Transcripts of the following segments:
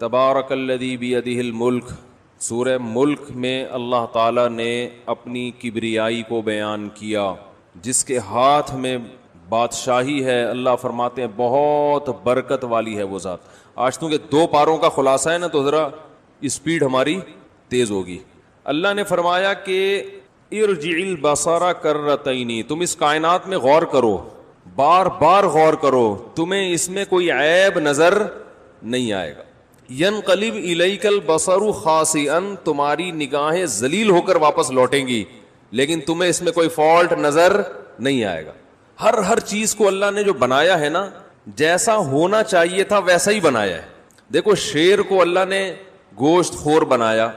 تبارک الذی بیدہ الملک، سورہ ملک میں اللہ تعالیٰ نے اپنی کبریائی کو بیان کیا، جس کے ہاتھ میں بادشاہی ہے۔ اللہ فرماتے ہیں بہت برکت والی ہے وہ ذات۔ آج تو کہ 2 پاروں کا خلاصہ ہے نا، تو ذرا اسپیڈ ہماری تیز ہوگی۔ اللہ نے فرمایا کہ ارجع البصر کرتین، تم اس کائنات میں غور کرو، بار بار غور کرو، تمہیں اس میں کوئی عیب نظر نہیں آئے گا۔ ینقلب الیک البصر خاسئا، تمہاری نگاہیں ذلیل ہو کر واپس لوٹیں گی، لیکن تمہیں اس میں کوئی فالٹ نظر نہیں آئے گا۔ ہر چیز کو اللہ نے جو بنایا ہے نا، جیسا ہونا چاہیے تھا ویسا ہی بنایا ہے۔ دیکھو شیر کو اللہ نے گوشت خور بنایا،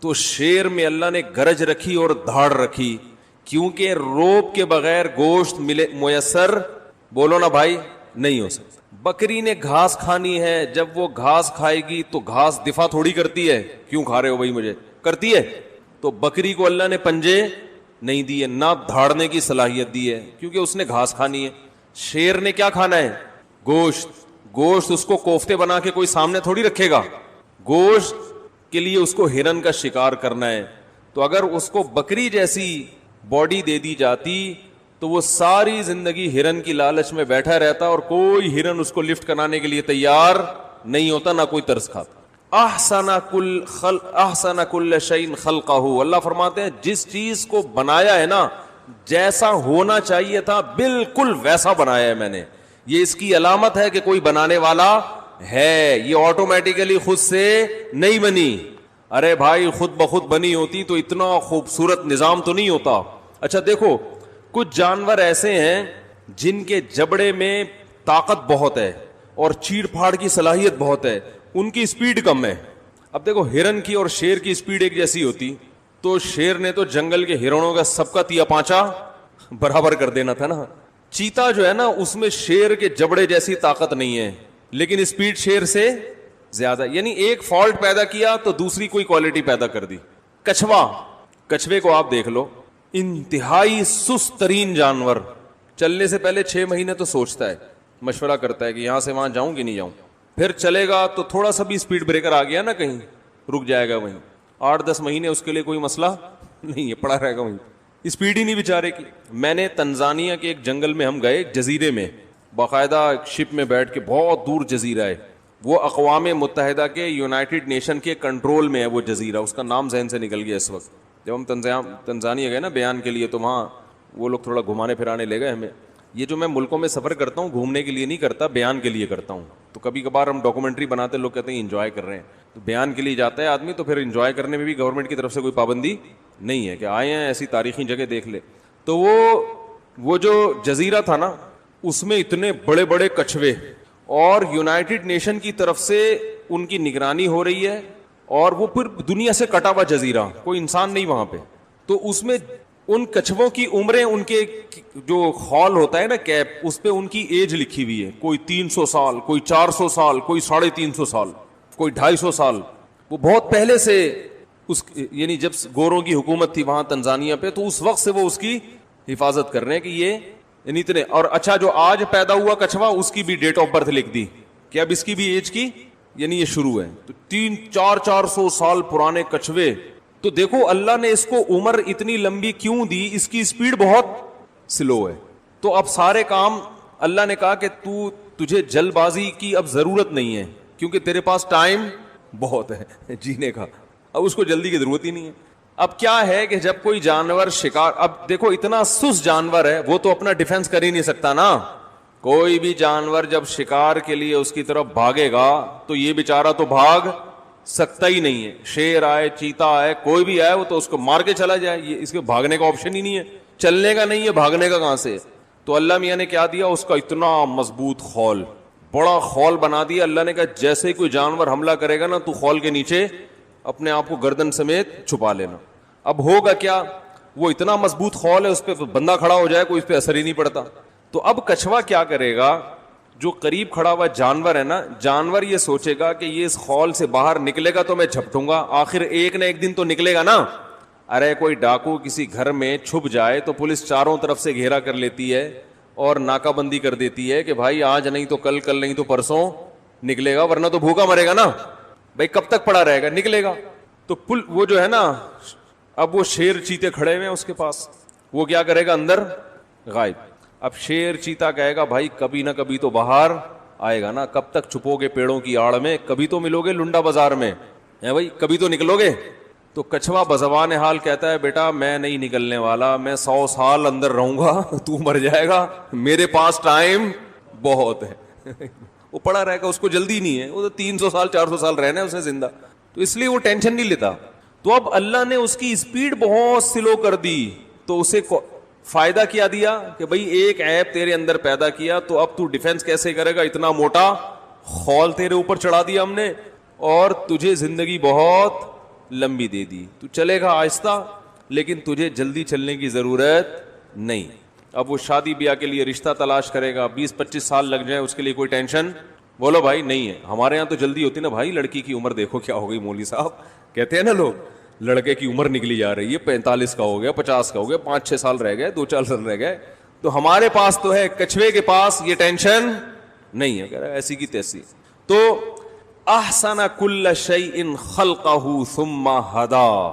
تو شیر میں اللہ نے گرج رکھی اور دھاڑ رکھی، کیونکہ روب کے بغیر گوشت میسر، بولو نا بھائی، نہیں ہو سکتا۔ بکری نے گھاس کھانی ہے، جب وہ گھاس کھائے گی تو گھاس دفاع تھوڑی کرتی ہے، کیوں کھا رہے ہو بھائی مجھے، کرتی ہے؟ تو بکری کو اللہ نے پنجے نہیں دیے، نہ دھاڑنے کی صلاحیت دی ہے، کیونکہ اس نے گھاس کھانی ہے۔ شیر نے کیا کھانا ہے؟ گوشت اس کو کوفتے بنا کے کوئی سامنے تھوڑی رکھے گا، گوشت کے لیے اس کو ہرن کا شکار کرنا ہے۔ تو اگر اس کو بکری جیسی باڈی دے دی جاتی تو وہ ساری زندگی ہرن کی لالچ میں بیٹھا رہتا، اور کوئی ہرن اس کو لفٹ کرانے کے لیے تیار نہیں ہوتا، نہ کوئی ترس کھاتا۔ احسن کل شیء خلقہ، اللہ فرماتے ہیں جس چیز کو بنایا ہے نا، جیسا ہونا چاہیے تھا بالکل ویسا بنایا ہے میں نے۔ یہ اس کی علامت ہے کہ کوئی بنانے والا ہے، یہ آٹومیٹیکلی خود سے نہیں بنی۔ ارے بھائی خود بخود بنی ہوتی تو اتنا خوبصورت نظام تو نہیں ہوتا۔ اچھا دیکھو، کچھ جانور ایسے ہیں جن کے جبڑے میں طاقت بہت ہے اور چیڑ پھاڑ کی صلاحیت بہت ہے، ان کی سپیڈ کم ہے۔ اب دیکھو ہرن کی اور شیر کی سپیڈ ایک جیسی ہوتی تو شیر نے تو جنگل کے ہرنوں کا سب کا تیا پانچا برابر کر دینا تھا نا۔ چیتا جو ہے نا، اس میں شیر کے جبڑے جیسی طاقت نہیں ہے، لیکن سپیڈ شیر سے زیادہ، یعنی ایک فالٹ پیدا کیا تو دوسری کوئی کوالٹی پیدا کر دی۔ کچھوے کو آپ دیکھ لو، انتہائی سست ترین جانور، چلنے سے پہلے 6 مہینے تو سوچتا ہے، مشورہ کرتا ہے کہ یہاں سے وہاں جاؤں کہ نہیں جاؤں، پھر چلے گا تو تھوڑا سا بھی سپیڈ بریکر آ گیا نا کہیں، رک جائے گا وہیں۔ 8-10 مہینے اس کے لیے کوئی مسئلہ نہیں ہے، پڑا رہے گا وہیں، اسپیڈ ہی نہیں بیچارے کی۔ میں نے تنزانیہ کے ایک جنگل میں ہم گئے، ایک جزیرے میں، باقاعدہ شپ میں بیٹھ کے، بہت دور جزیرہ ہے وہ، اقوام متحدہ کے یونائٹڈ نیشن کے کنٹرول میں ہے وہ جزیرہ، اس کا نام ذہن سے نکل گیا اس وقت۔ جب ہم تنزانیہ گئے نا بیان کے لیے، تو وہاں وہ لوگ تھوڑا گھمانے پھرانے لے گئے ہمیں۔ یہ جو میں ملکوں میں سفر کرتا ہوں گھومنے کے لیے نہیں کرتا، بیان کے لیے کرتا ہوں۔ تو کبھی کبھار ہم ڈاکومنٹری بناتے، لوگ کہتے ہیں انجوائے کر رہے ہیں، تو بیان کے لیے جاتا ہے آدمی، تو پھر انجوائے کرنے میں بھی گورنمنٹ کی طرف سے کوئی پابندی نہیں ہے کہ آئے ہیں ایسی تاریخی جگہ دیکھ لے۔ تو وہ جو جزیرہ تھا نا، اس میں اتنے بڑے بڑے کچھوے، اور یونائٹڈ نیشن کی طرف سے ان کی نگرانی ہو رہی ہے، اور وہ پھر دنیا سے کٹا ہوا جزیرہ، کوئی انسان نہیں وہاں پہ۔ تو اس میں ان کچھووں کی عمریں، ان کے جو خول ہوتا ہے نا کیپ، اس پہ ان کی ایج لکھی ہوئی ہے، کوئی 300 سال، کوئی 400 سال، کوئی 350 سال، کوئی 250 سال۔ وہ بہت پہلے سے یعنی جب گوروں کی حکومت تھی وہاں تنزانیہ پہ، تو اس وقت سے وہ اس کی حفاظت کر رہے ہیں کہ یہ یعنی اتنے۔ اور اچھا جو آج پیدا ہوا کچھوا، اس کی بھی ڈیٹ آف برتھ لکھ دی کہ اب اس کی بھی ایج کی، یعنی یہ شروع ہے۔ تو 300-400 سال پرانے کچھوے۔ تو دیکھو اللہ نے اس کو عمر اتنی لمبی کیوں دی، اس کی سپیڈ بہت سلو ہے۔ تو اب سارے کام اللہ نے کہا کہ تجھے جلد بازی کی اب ضرورت نہیں ہے، کیونکہ تیرے پاس ٹائم بہت ہے جینے کا، اب اس کو جلدی کی ضرورت ہی نہیں ہے۔ اب کیا ہے کہ جب کوئی جانور شکار، اب دیکھو اتنا سست جانور ہے، وہ تو اپنا ڈیفنس کر ہی نہیں سکتا نا۔ کوئی بھی جانور جب شکار کے لیے اس کی طرف بھاگے گا تو یہ بیچارہ تو بھاگ سکتا ہی نہیں ہے۔ شیر آئے، چیتا آئے، کوئی بھی آئے، وہ تو اس کو مار کے چلا جائے، یہ اس کے بھاگنے کا آپشن ہی نہیں ہے، چلنے کا نہیں ہے، بھاگنے کا کہاں سے۔ تو اللہ میاں نے کیا دیا، اس کا اتنا مضبوط خول، بڑا خول بنا دیا۔ اللہ نے کہا جیسے کوئی جانور حملہ کرے گا نا، تو خول کے نیچے اپنے آپ کو گردن سمیت چھپا لینا۔ اب ہوگا کیا، وہ اتنا مضبوط خول ہے، اس پہ بندہ کھڑا ہو جائے کوئی اس پہ اثر ہی نہیں پڑتا۔ تو اب کچھوا کیا کرے گا، جو قریب کھڑا ہوا جانور ہے نا، جانور یہ سوچے گا کہ یہ اس خول سے باہر نکلے گا تو میں جھپٹوں گا، آخر ایک نہ ایک دن تو نکلے گا نا۔ ارے کوئی ڈاکو کسی گھر میں چھپ جائے تو پولیس چاروں طرف سے گھیرا کر لیتی ہے اور ناکہ بندی کر دیتی ہے کہ بھائی آج نہیں تو کل، کل نہیں تو پرسوں نکلے گا، ورنہ تو بھوکا مرے گا نا۔ بھائی کب تک پڑا رہے گا, نکلے گا. تو پل وہ جو ہے نا, اب وہ شیر چیتے کھڑے ہوئے ہیں اس کے پاس, وہ کیا کرے گا, اندر غائب. اب شیر چیتا کہے گا بھائی کبھی نہ کبھی تو باہر آئے گا نا, کب تک چھپو گے پیڑوں کی آڑ میں, کبھی تو ملو گے لنڈا بازار میں, ہے بھائی کبھی تو نکلو گے. تو کچھوا بزبان حال کہتا ہے بیٹا میں نہیں نکلنے والا, میں 100 سال اندر رہوں گا, تو مر جائے گا, میرے پاس ٹائم بہت ہے. وہ پڑا رہے گا, اس کو جلدی نہیں ہے, وہ تو 300 سال 400 سال رہنا ہے اسے زندہ, تو اس لیے وہ ٹینشن نہیں لیتا. تو اب اللہ نے اس کی اسپیڈ بہت سلو کر دی, تو اسے فائدہ کیا دیا کہ بھئی ایک ایپ تیرے اندر پیدا کیا, تو اب تو ڈیفنس کیسے کرے گا, اتنا موٹا خول تیرے اوپر چڑھا دیا ہم نے, اور تجھے زندگی بہت لمبی دے دی, تو چلے گا آہستہ, لیکن تجھے جلدی چلنے کی ضرورت نہیں. اب وہ شادی بیاہ کے لیے رشتہ تلاش کرے گا, 20-25 سال لگ جائیں اس کے لیے کوئی ٹینشن بولو بھائی نہیں ہے. ہمارے یہاں تو جلدی ہوتی نا بھائی, لڑکی کی عمر دیکھو کیا ہو گئی مولوی صاحب, کہتے ہیں نا لوگ, لڑکے کی عمر نکلی جا رہی ہے, 45 کا ہو گیا, 50 کا ہو گیا, 5-6 سال رہ گئے, 2-4 سال رہ گئے. تو ہمارے پاس تو ہے, کچھوے کے پاس یہ ٹینشن نہیں ہے, کہہ رہا ہے ایسی کی تیسی. تو احسن کل شیء خلقہ ثم ہدا.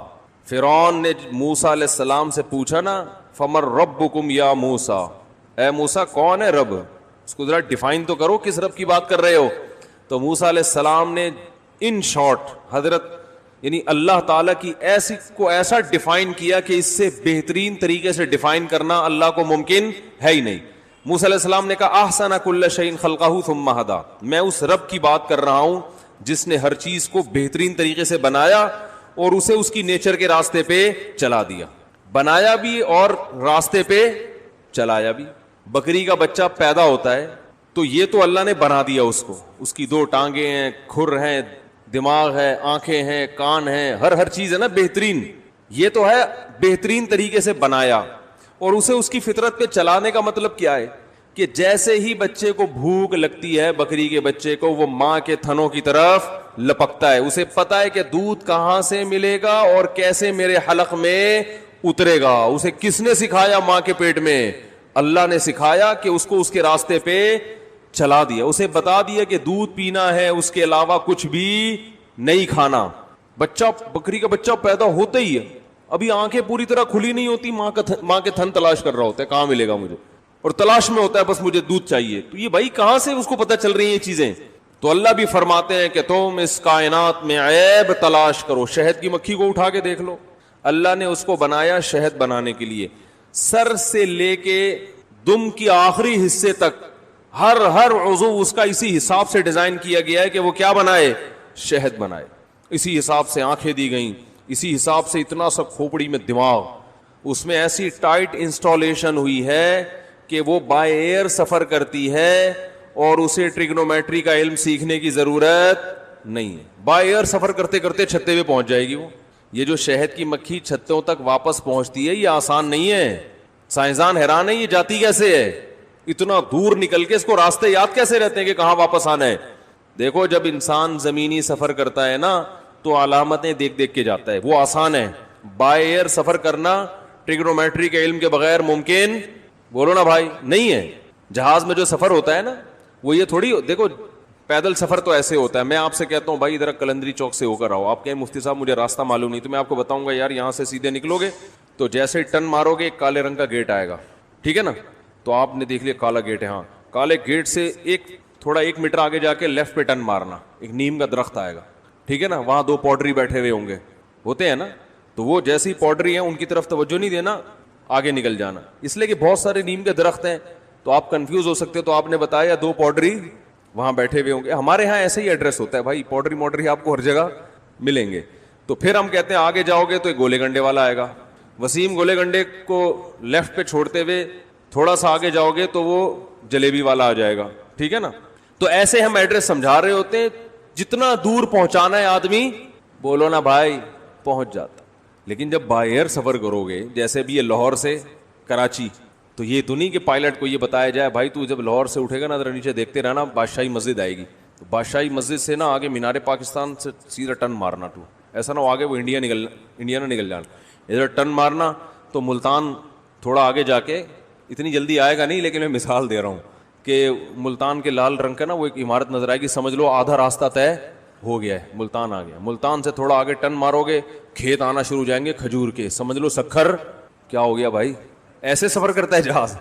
فرعون نے موسیٰ علیہ السلام سے پوچھا نا, فمن ربکم یا موسیٰ, اے موسیٰ کون ہے رب, اس کو ذرا ڈیفائن تو کرو, کس رب کی بات کر رہے ہو. تو موسیٰ علیہ السلام نے ان شارٹ حضرت یعنی اللہ تعالیٰ کی ایسا ڈیفائن کیا کہ اس سے بہترین طریقے سے ڈیفائن کرنا اللہ کو ممکن ہے ہی نہیں. موسیٰ علیہ السلام نے کہا احسن کل شیء خلقہ ثم ہدا, میں اس رب کی بات کر رہا ہوں جس نے ہر چیز کو بہترین طریقے سے بنایا اور اسے اس کی نیچر کے راستے پہ چلا دیا, بنایا بھی اور راستے پہ چلایا بھی. بکری کا بچہ پیدا ہوتا ہے تو یہ تو اللہ نے بنا دیا اس کو, اس کی 2 ٹانگیں ہیں, کھر ہیں, دماغ ہے, آنکھیں ہیں, کان ہیں, ہر چیز ہے نا بہترین, یہ تو ہے بہترین طریقے سے بنایا. اور اسے اس کی فطرت پہ چلانے کا مطلب کیا ہے کہ جیسے ہی بچے کو بھوک لگتی ہے, بکری کے بچے کو, وہ ماں کے تھنوں کی طرف لپکتا ہے, اسے پتا ہے کہ دودھ کہاں سے ملے گا اور کیسے میرے حلق میں اترے گا. اسے کس نے سکھایا ماں کے پیٹ میں, اللہ نے سکھایا کہ اس کو اس کے راستے پہ چلا دیا, اسے بتا دیا کہ دودھ پینا ہے, اس کے علاوہ کچھ بھی نہیں کھانا. بچہ بکری کا بچہ پیدا ہوتا ہی ہے, ابھی آنکھیں پوری طرح کھلی نہیں ہوتی, ماں کے تھن تلاش کر رہا ہوتا ہے کہاں ملے گا مجھے, اور تلاش میں ہوتا ہے بس مجھے دودھ چاہیے. تو یہ بھائی کہاں سے اس کو پتہ چل رہی ہیں یہ چیزیں. تو اللہ بھی فرماتے ہیں کہ تم اس کائنات میں عیب تلاش کرو, شہد کی مکھی کو اٹھا کے دیکھ لو, اللہ نے اس کو بنایا شہد بنانے کے لیے, سر سے لے کے دم کی آخری حصے تک ہر عضو اس کا اسی حساب سے ڈیزائن کیا گیا ہے کہ وہ کیا بنائے, شہد بنائے. اسی حساب سے آنکھیں دی گئیں, اسی حساب سے اتنا سا کھوپڑی میں دماغ, اس میں ایسی ٹائٹ انسٹالیشن ہوئی ہے کہ وہ بائی ایئر سفر کرتی ہے اور اسے ٹریگنومیٹری کا علم سیکھنے کی ضرورت نہیں ہے. بائی ایئر سفر کرتے کرتے چھتے پہ پہنچ جائے گی وہ. یہ جو شہد کی مکھی چھتوں تک واپس پہنچتی ہے یہ آسان نہیں ہے, سائنسدان حیران ہے یہ جاتی کیسے ہے, اتنا دور نکل کے اس کو راستے یاد کیسے رہتے ہیں کہ کہاں واپس آنا ہے. دیکھو جب انسان زمینی سفر کرتا ہے نا تو علامتیں دیکھ دیکھ کے جاتا ہے, وہ آسان ہے. بائی ایئر سفر کرنا ٹریگنومیٹری کے علم کے بغیر ممکن, بولو نا بھائی, نہیں ہے. جہاز میں جو سفر ہوتا ہے نا وہ یہ تھوڑی, دیکھو پیدل سفر تو ایسے ہوتا ہے, میں آپ سے کہتا ہوں بھائی ادھر کلندری چوک سے ہو کر آؤ, آپ کہیں مفتی صاحب مجھے راستہ معلوم نہیں, تو میں آپ کو بتاؤں گا یار یہاں سے سیدھے نکلو گے تو جیسے ٹن مارو گے ایک کالے رنگ کا گیٹ آئے گا, ٹھیک ہے نا, تو آپ نے دیکھ لیا کالا گیٹ ہے, ہاں کالے گیٹ سے تھوڑا 1 میٹر آگے جا کے لیفٹ پہ ٹن مارنا, ایک نیم کا درخت آئے گا, ٹھیک ہے نا, وہاں 2 پوڈری بیٹھے ہوئے ہوں گے, ہوتے ہیں نا, تو وہ جیسی پوڈری ہیں ان کی طرف توجہ نہیں دینا, آگے نکل جانا, اس لیے کہ بہت سارے نیم کے درخت ہیں تو آپ کنفیوز ہو سکتے ہو. تو آپ نے بتایا 2 پوڈری وہاں بیٹھے ہوئے ہوں گے. ہمارے ہاں ایسے ہی ایڈریس ہوتا ہے بھائی, پوڈری موڈری آپ کو ہر جگہ ملیں گے. تو پھر ہم کہتے ہیں آگے جاؤ گے تو ایک گولے گنڈے والا آئے گا, وسیم گولے گنڈے کو لیفٹ پہ چھوڑتے ہوئے تھوڑا سا آگے جاؤ گے تو وہ جلیبی والا آ جائے گا, ٹھیک ہے نا. تو ایسے ہم ایڈریس سمجھا رہے ہوتے ہیں, جتنا دور پہنچانا ہے آدمی بولو نا بھائی پہنچ جاتا. لیکن جب بائی ایئر سفر کرو گے, جیسے بھی یہ لاہور سے کراچی, تو یہ تو نہیں کہ پائلٹ کو یہ بتایا جائے بھائی تو جب لاہور سے اٹھے گا نا ذرا نیچے دیکھتے رہنا بادشاہی مسجد آئے گی, تو بادشاہی مسجد سے نا آگے مینار پاکستان سے سیدھا ٹن مارنا, تو ایسا نہ ہو آگے وہ انڈیا نہ نکل جانا, ادھر ٹن مارنا. تو ملتان تھوڑا آگے جا کے, اتنی جلدی آئے گا نہیں لیکن میں مثال دے رہا ہوں کہ ملتان کے لال رنگ کا نا وہ ایک عمارت نظر آئے گی, سمجھ لو آدھا راستہ طے ہو گیا ہے, ملتان آ گیا. ملتان سے تھوڑا آگے ٹن مارو گے, کھیت آنا شروع ہو جائیں گے کھجور کے, سمجھ لو سکھر. کیا ہو گیا بھائی؟ ایسے سفر کرتا ہے جہاز.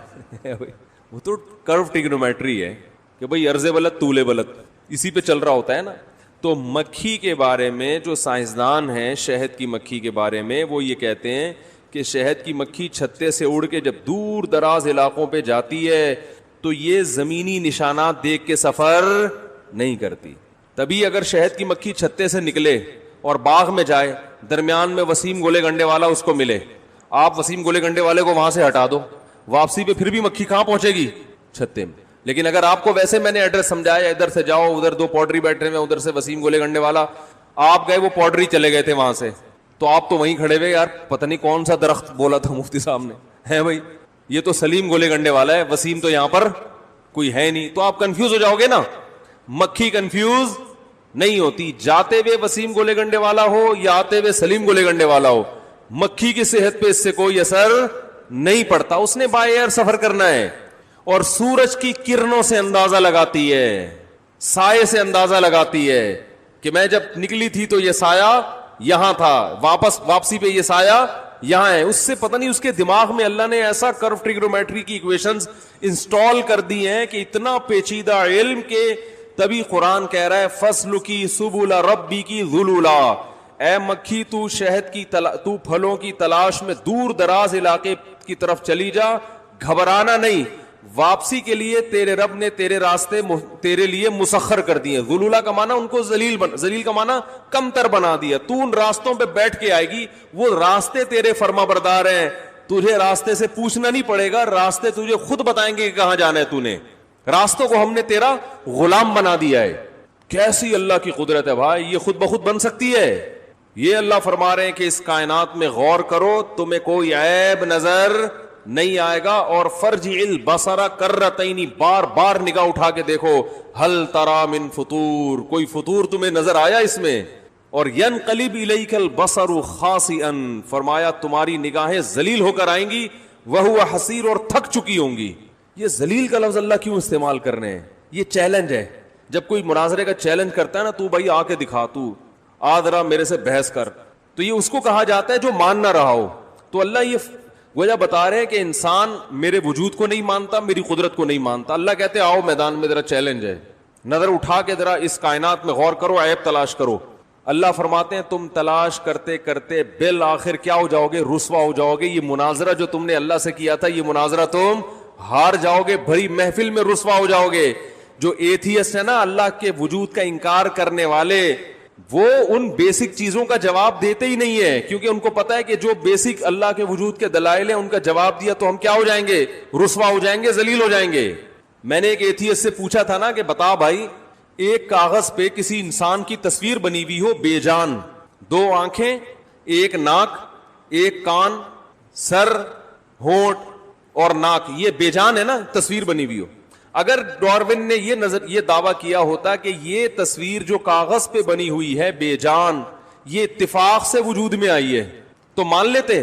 وہ تو کرو ٹریگنومیٹری ہے کہ بھائی عرض بلد طول بلد, اسی پہ چل رہا ہوتا ہے نا. تو مکھی کے بارے میں جو سائنسدان ہیں, شہد کی مکھی کے بارے میں, وہ یہ کہتے ہیں کہ شہد کی مکھی چھتے سے اڑ کے جب دور دراز علاقوں پہ جاتی ہے تو یہ زمینی نشانات دیکھ کے سفر نہیں کرتی. تبھی اگر شہد کی مکھی چھتے سے نکلے اور باغ میں جائے, درمیان میں وسیم گولے گنڈے والا اس کو ملے, آپ وسیم گولے گنڈے والے کو وہاں سے ہٹا دو, واپسی پہ پھر بھی مکھی کہاں پہنچے گی؟ چھتے میں. لیکن اگر آپ کو ویسے میں نے ایڈریس سمجھایا, ادھر سے جاؤ, ادھر دو پوڈری بیٹھے ہوئے, ادھر سے وسیم گولے گنڈے والا, آپ گئے وہ پوڈری چلے گئے تھے وہاں سے, تو آپ تو وہیں کھڑے ہوئے, یار پتہ نہیں کون سا درخت بولا تھا مفتی صاحب نے, ہے بھائی یہ تو سلیم گولے گنڈے والا ہے, وسیم تو یہاں پر کوئی ہے نہیں. تو آپ کنفیوز ہو جاؤ گے نا. مکھی کنفیوز نہیں ہوتی, جاتے ہوئے وسیم گولے گنڈے والا ہو یا آتے ہوئے سلیم گولے گنڈے والا ہو, مکھی کی صحت پہ اس سے کوئی اثر نہیں پڑتا. اس نے بائی ایئر سفر کرنا ہے. اور سورج کی کرنوں سے اندازہ لگاتی ہے, سائے سے اندازہ لگاتی ہے کہ میں جب نکلی تھی تو یہ سایہ یہاں تھا, واپسی پہ یہ سایہ یہاں ہے. اس سے پتہ نہیں اس کے دماغ میں اللہ نے ایسا کرو ٹریگنومیٹری کی ایکویشنز انسٹال کر دی ہیں کہ اتنا پیچیدہ علم کے تبھی قرآن کہہ رہا ہے فصل کی سبل ربی کی ذلولا, اے مکھی تو شہد کی تو پھلوں کی تلاش میں دور دراز علاقے کی طرف چلی جا, گھبرانا نہیں, واپسی کے لیے تیرے رب نے تیرے راستے تیرے لیے مسخر کر دیے. ذلولا کا معنی ان کو ذلیل کا معنی کم تر بنا دیا. تو ان راستوں پہ بیٹھ کے آئے گی, وہ راستے تیرے فرما بردار ہیں, تجھے راستے سے پوچھنا نہیں پڑے گا, راستے تجھے خود بتائیں گے کہ کہاں جانا ہے. تو نے راستوں کو ہم نے تیرا غلام بنا دیا ہے. کیسی اللہ کی قدرت ہے بھائی, یہ خود بخود بن سکتی ہے. یہ اللہ فرما رہے ہیں کہ اس کائنات میں غور کرو, تمہیں کوئی عیب نظر نہیں آئے گا. اور فرجع البصر کرتین, بار بار نگاہ اٹھا کے دیکھو, ہل تری من فطور, کوئی فطور تمہیں نظر آیا اس میں؟ اور ینقلب الیک البصر خاسئا, فرمایا تمہاری نگاہیں ذلیل ہو کر آئیں گی, وہو حسیر, اور تھک چکی ہوں گی. یہ ذلیل کا لفظ اللہ کیوں استعمال کر رہے ہیں؟ یہ چیلنج ہے. جب کوئی مناظرے کا چیلنج کرتا ہے نا, تو بھائی آ کے دکھا, تو آ ذرا میرے سے بحث کر, تو یہ اس کو کہا جاتا ہے جو مان نہ رہا ہو. تو اللہ یہ وجہ بتا رہے ہیں کہ انسان میرے وجود کو نہیں مانتا, میری قدرت کو نہیں مانتا. اللہ کہتے ہیں آؤ میدان میں, ذرا چیلنج ہے, نظر اٹھا کے ذرا اس کائنات میں غور کرو, عیب تلاش کرو. اللہ فرماتے ہیں تم تلاش کرتے کرتے بالآخر کیا ہو جاؤ گے؟ رسوا ہو جاؤ گے. یہ مناظرہ جو تم نے اللہ سے کیا تھا, یہ مناظرہ تم ہار جاؤ گے, بھری محفل میں رسوا ہو جاؤ گے. جو ایتھیسٹ ہے نا, اللہ کے وجود کا انکار کرنے والے, وہ ان بیسک چیزوں کا جواب دیتے ہی نہیں ہے, کیونکہ ان کو پتا ہے کہ جو بیسک اللہ کے وجود کے دلائل ہیں ان کا جواب دیا تو ہم کیا ہو جائیں گے؟ رسوا ہو جائیں گے, ذلیل ہو جائیں گے. میں نے ایک ایتھیسٹ سے پوچھا تھا نا کہ بتا بھائی, ایک کاغذ پہ کسی انسان کی تصویر بنی ہوئی ہو بے جان, 2 آنکھیں, 1 ناک, 1 کان, سر, ہونٹ اور ناک, یہ بے جان ہے نا, تصویر بنی ہوئی ہو. اگر ڈارون نے یہ دعویٰ کیا ہوتا کہ یہ تصویر جو کاغذ پہ بنی ہوئی ہے بے جان, یہ اتفاق سے وجود میں آئی ہے, تو مان لیتے.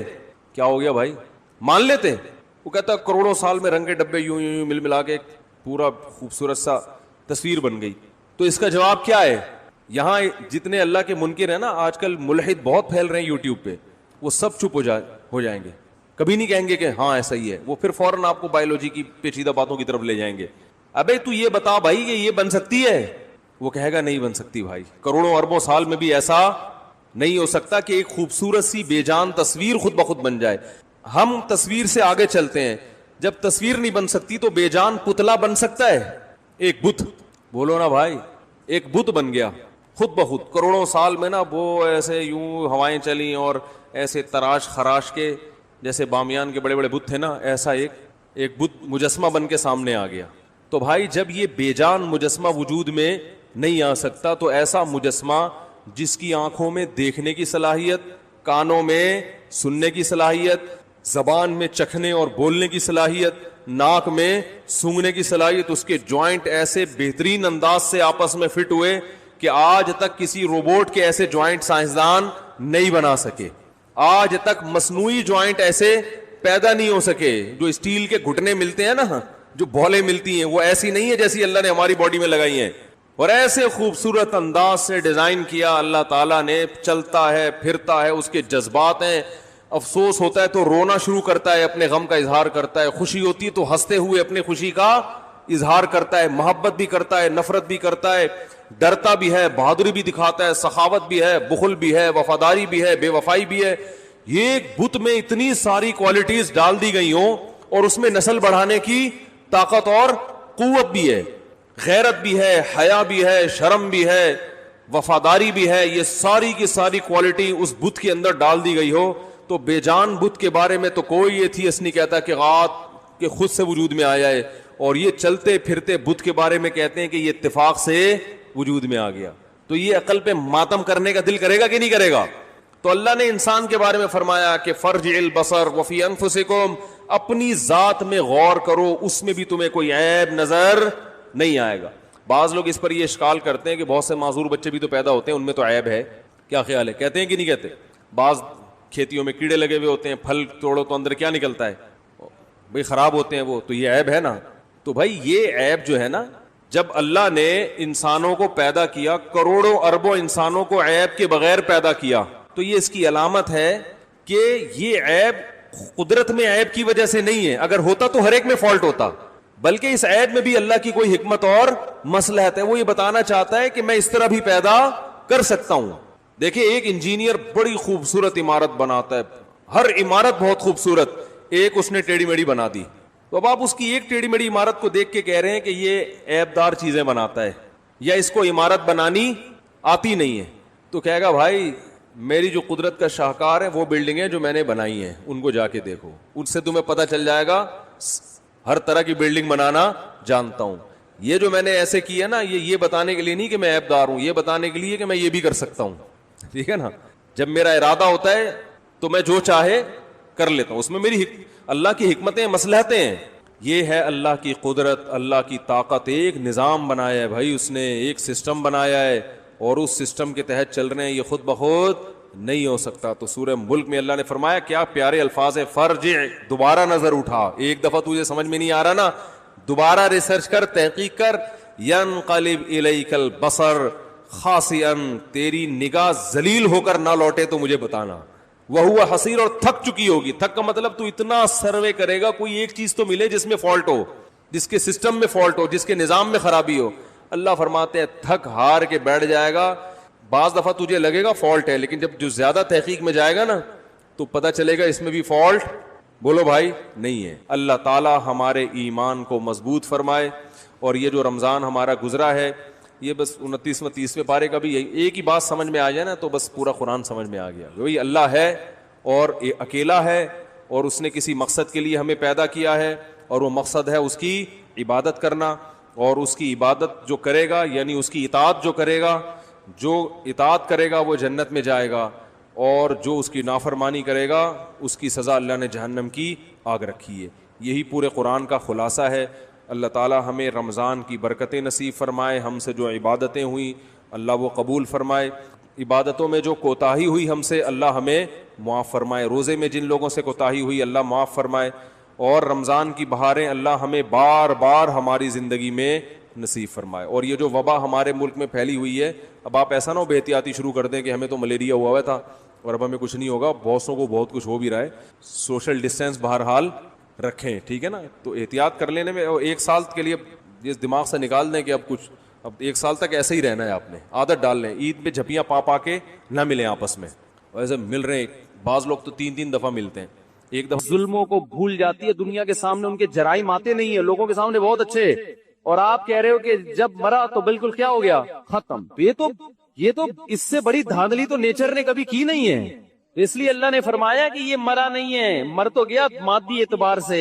کیا ہو گیا بھائی؟ مان لیتے. وہ کہتا کروڑوں سال میں رنگ کے ڈبے یوں یوں مل ملا کے پورا خوبصورت سا تصویر بن گئی. تو اس کا جواب کیا ہے؟ یہاں جتنے اللہ کے منکر ہیں نا, آج کل ملحد بہت پھیل رہے ہیں یوٹیوب پہ, وہ سب چپ ہو جائیں گے, کبھی نہیں کہیں گے کہ ہاں ایسا ہی ہے. وہ پھر فوراً آپ کو بایولوجی کی پیچیدہ باتوں کی طرف لے جائیں گے. ابے تو یہ بتا بھائی کہ یہ بن سکتی ہے؟ وہ کہے گا نہیں بن سکتی بھائی, کروڑوں اربوں سال میں بھی ایسا نہیں ہو سکتا کہ ایک خوبصورت سی بے جان تصویر خود بخود بن جائے. ہم تصویر سے آگے چلتے ہیں, جب تصویر نہیں بن سکتی تو بے جان پتلا بن سکتا ہے. ایک بت, بولو نا بھائی, ایک بت بن گیا خود بخود کروڑوں سال میں نا, وہ ایسے یوں ہوائیں چلیں اور ایسے تراش خراش کے, جیسے بامیان کے بڑے بڑے بت تھے نا, ایسا ایک بت مجسمہ بن کے سامنے آ گیا. تو بھائی جب یہ بے جان مجسمہ وجود میں نہیں آ سکتا, تو ایسا مجسمہ جس کی آنکھوں میں دیکھنے کی صلاحیت, کانوں میں سننے کی صلاحیت, زبان میں چکھنے اور بولنے کی صلاحیت, ناک میں سونگھنے کی صلاحیت, اس کے جوائنٹ ایسے بہترین انداز سے آپس میں فٹ ہوئے کہ آج تک کسی روبوٹ کے ایسے جوائنٹ سائنسدان نہیں بنا سکے. آج تک مصنوعی جوائنٹ ایسے پیدا نہیں ہو سکے. جو اسٹیل کے گھٹنے ملتے ہیں نا, جو بولیں ملتی ہیں, وہ ایسی نہیں ہے جیسی اللہ نے ہماری باڈی میں لگائی ہیں. اور ایسے خوبصورت انداز سے ڈیزائن کیا اللہ تعالیٰ نے, چلتا ہے پھرتا ہے, اس کے جذبات ہیں, افسوس ہوتا ہے تو رونا شروع کرتا ہے, اپنے غم کا اظہار کرتا ہے, خوشی ہوتی ہے تو ہنستے ہوئے اپنی خوشی کا اظہار کرتا ہے, محبت بھی کرتا ہے, نفرت بھی کرتا ہے, ڈرتا بھی ہے, بہادری بھی دکھاتا ہے, سخاوت بھی ہے, بخل بھی ہے, وفاداری بھی ہے, بے وفائی بھی ہے. یہ ایک بت میں اتنی ساری کوالٹیز ڈال دی گئی ہوں اور اس میں نسل بڑھانے کی طاقت اور قوت بھی ہے, غیرت بھی ہے, حیا بھی ہے, شرم بھی ہے, وفاداری بھی ہے, یہ ساری کی ساری کوالٹی اس بت کے اندر ڈال دی گئی ہو, تو بے جان بت کے بارے میں تو کوئی یہ تھیس نہیں کہتا کہ غات کہ خود سے وجود میں آیا ہے, اور یہ چلتے پھرتے بت کے بارے میں کہتے ہیں کہ یہ اتفاق سے وجود میں آ گیا. تو یہ عقل پہ ماتم کرنے کا دل کرے گا کہ نہیں کرے گا؟ تو اللہ نے انسان کے بارے میں فرمایا کہ فرجع البصر وفی انفسکم, اپنی ذات میں غور کرو, اس میں بھی تمہیں کوئی عیب نظر نہیں آئے گا. بعض لوگ اس پر یہ اشکال کرتے ہیں کہ بہت سے معذور بچے بھی تو پیدا ہوتے ہیں, ان میں تو عیب ہے, کیا خیال ہے, کہتے ہیں کہ نہیں کہتے؟ بعض کھیتیوں میں کیڑے لگے ہوئے ہوتے ہیں, پھل توڑو تو اندر کیا نکلتا ہے بھئی, خراب ہوتے ہیں وہ, تو یہ عیب ہے نا. تو بھائی یہ عیب جو ہے نا, جب اللہ نے انسانوں کو پیدا کیا, کروڑوں اربوں انسانوں کو عیب کے بغیر پیدا کیا, تو یہ اس کی علامت ہے کہ یہ عیب قدرت میں عیب کی وجہ سے نہیں ہے, اگر ہوتا تو ہر ایک میں فالٹ ہوتا, بلکہ اس عیب میں بھی اللہ کی کوئی حکمت اور مصلحت ہے. وہ یہ بتانا چاہتا ہے کہ میں اس طرح بھی پیدا کر سکتا ہوں. دیکھیں ایک انجینئر بڑی خوبصورت عمارت بناتا ہے, ہر عمارت بہت خوبصورت, ایک اس نے ٹیڑھی میڑھی بنا دی, تو اب آپ اس کی ایک ٹیڑھی میڑھی عمارت کو دیکھ کے کہہ رہے ہیں کہ یہ عیب دار چیزیں بناتا ہے یا اس کو عمارت بنانی آتی نہیں ہے, تو کہے گا بھائی میری جو قدرت کا شاہکار ہے وہ بلڈنگیں جو میں نے بنائی ہیں ان کو جا کے دیکھو, ان سے تمہیں پتہ چل جائے گا ہر طرح کی بلڈنگ بنانا جانتا ہوں. یہ جو میں نے ایسے کی ہے نا, یہ بتانے کے لیے نہیں کہ میں عیب دار ہوں, یہ بتانے کے لیے کہ میں یہ بھی کر سکتا ہوں, ٹھیک ہے نا. جب میرا ارادہ ہوتا ہے تو میں جو چاہے کر لیتا ہوں, اس میں میری اللہ کی حکمتیں مصلحتیں ہیں. یہ ہے اللہ کی قدرت, اللہ کی طاقت. ایک نظام بنایا ہے بھائی, اس نے ایک سسٹم بنایا ہے اور اس سسٹم کے تحت چل رہے ہیں, یہ خود بخود نہیں ہو سکتا. تو سورہ ملک میں اللہ نے فرمایا, کیا پیارے الفاظ ہے, فرجع, دوبارہ نظر اٹھا. ایک دفعہ تجھے سمجھ میں نہیں آ رہا نا, دوبارہ ریسرچ کر, تحقیق کر. ینقلب الیک البصر خاسئا, تیری نگاہ ذلیل ہو کر نہ لوٹے تو مجھے بتانا. وہو حسیر, اور تھک چکی ہوگی. تھک کا مطلب تو اتنا سروے کرے گا کوئی ایک چیز تو ملے جس میں فالٹ ہو, جس کے سسٹم میں فالٹ ہو, جس کے نظام میں خرابی ہو. اللہ فرماتے ہیں تھک ہار کے بیٹھ جائے گا. بعض دفعہ تجھے لگے گا فالٹ ہے, لیکن جب جو زیادہ تحقیق میں جائے گا نا تو پتہ چلے گا اس میں بھی فالٹ بولو بھائی نہیں ہے. اللہ تعالی ہمارے ایمان کو مضبوط فرمائے. اور یہ جو رمضان ہمارا گزرا ہے, یہ بس 29ویں 30ویں پارے کا بھی ایک ہی بات سمجھ میں آ جائے نا تو بس پورا قرآن سمجھ میں آ گیا. وہی اللہ ہے اور اکیلا ہے, اور اس نے کسی مقصد کے لیے ہمیں پیدا کیا ہے, اور وہ مقصد ہے اس کی عبادت کرنا. اور اس کی عبادت جو کرے گا, یعنی اس کی اطاعت جو کرے گا, جو اطاعت کرے گا وہ جنت میں جائے گا, اور جو اس کی نافرمانی کرے گا اس کی سزا اللہ نے جہنم کی آگ رکھی ہے. یہی پورے قرآن کا خلاصہ ہے. اللہ تعالی ہمیں رمضان کی برکتیں نصیب فرمائے. ہم سے جو عبادتیں ہوئیں اللہ وہ قبول فرمائے. عبادتوں میں جو کوتاہی ہوئی ہم سے اللہ ہمیں معاف فرمائے. روزے میں جن لوگوں سے کوتاہی ہوئی اللہ معاف فرمائے. اور رمضان کی بہاریں اللہ ہمیں بار بار ہماری زندگی میں نصیب فرمائے. اور یہ جو وبا ہمارے ملک میں پھیلی ہوئی ہے, اب آپ ایسا نہ ہو بے احتیاطی شروع کر دیں کہ ہمیں تو ملیریا ہوا تھا اور اب ہمیں کچھ نہیں ہوگا. بہتوں کو بہت کچھ ہو بھی رہا ہے. سوشل ڈسٹینس بہرحال رکھیں, ٹھیک ہے نا. تو احتیاط کر لینے میں, اور ایک سال کے لیے جس دماغ سے نکال دیں کہ اب ایک سال تک ایسے ہی رہنا ہے, آپ نے عادت ڈال لیں. عید پہ جھپیاں پا کے نہ ملیں آپس میں, ویسے مل رہے ہیں بعض لوگ تو 3 دفعہ ملتے ہیں. ایک دفعہ ظلموں کو بھول جاتی ہے دنیا کے سامنے, ان کے جرائم آتے نہیں ہیں, لوگوں کے سامنے بہت اچھے, اور آپ کہہ رہے ہو کہ جب مرا تو بالکل کیا ہو گیا, ختم. یہ تو اس سے بڑی دھاندلی تو نیچر نے کبھی کی نہیں ہے. اس لیے اللہ نے فرمایا کہ یہ مرا نہیں ہے, مر تو گیا مادی اعتبار سے,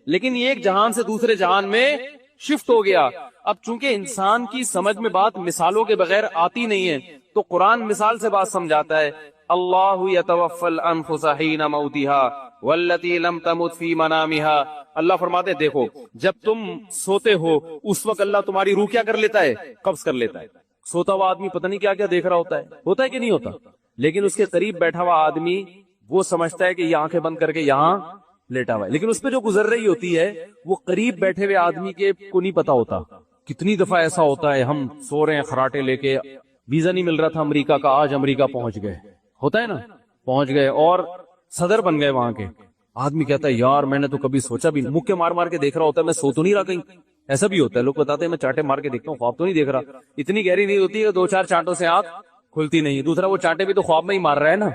لیکن یہ ایک جہان سے دوسرے جہان میں شفٹ ہو گیا. اب چونکہ انسان کی سمجھ میں بات مثالوں کے بغیر آتی نہیں ہے, تو قرآن مثال سے بات سمجھاتا ہے. اللہ یتوفی الانفس حین موتها والتی لم تمت فی منامها. اللہ فرماتے ہیں دیکھو جب تم سوتے ہو اس وقت اللہ تمہاری روح کیا کر لیتا ہے, قبض کر لیتا ہے. سوتا ہوا آدمی پتہ نہیں کیا کیا دیکھ رہا ہوتا ہے کہ نہیں ہوتا, لیکن اس کے قریب بیٹھا ہوا آدمی وہ سمجھتا ہے کہ یہ آنکھیں بند کر کے یہاں لیٹا ہوا ہے, لیکن اس پہ جو گزر رہی ہوتی ہے وہ قریب بیٹھے ہوئے آدمی کے کو نہیں پتا ہوتا. کتنی دفعہ ایسا ہوتا ہے ہم سو رہے ہیں خراٹے لے کے, ویزا نہیں مل رہا تھا امریکہ کا, آج امریکہ پہنچ گئے, ہوتا ہے نا, پہنچ گئے اور صدر بن گئے وہاں کے. آدمی کہتا ہے یار میں نے تو کبھی سوچا بھی, مکے مار مار کے دیکھ رہا ہوتا ہے میں سو تو نہیں رہا کہیں. ایسا بھی ہوتا ہے, لوگ بتاتے ہیں میں چانٹے مار کے دیکھتا ہوں خواب تو نہیں دیکھ رہا. اتنی گہری نہیں ہوتی ہے, 2-4 چانٹوں سے آنکھ کھلتی نہیں. دوسرا وہ چانٹے بھی تو خواب میں ہی مار رہا ہے نا.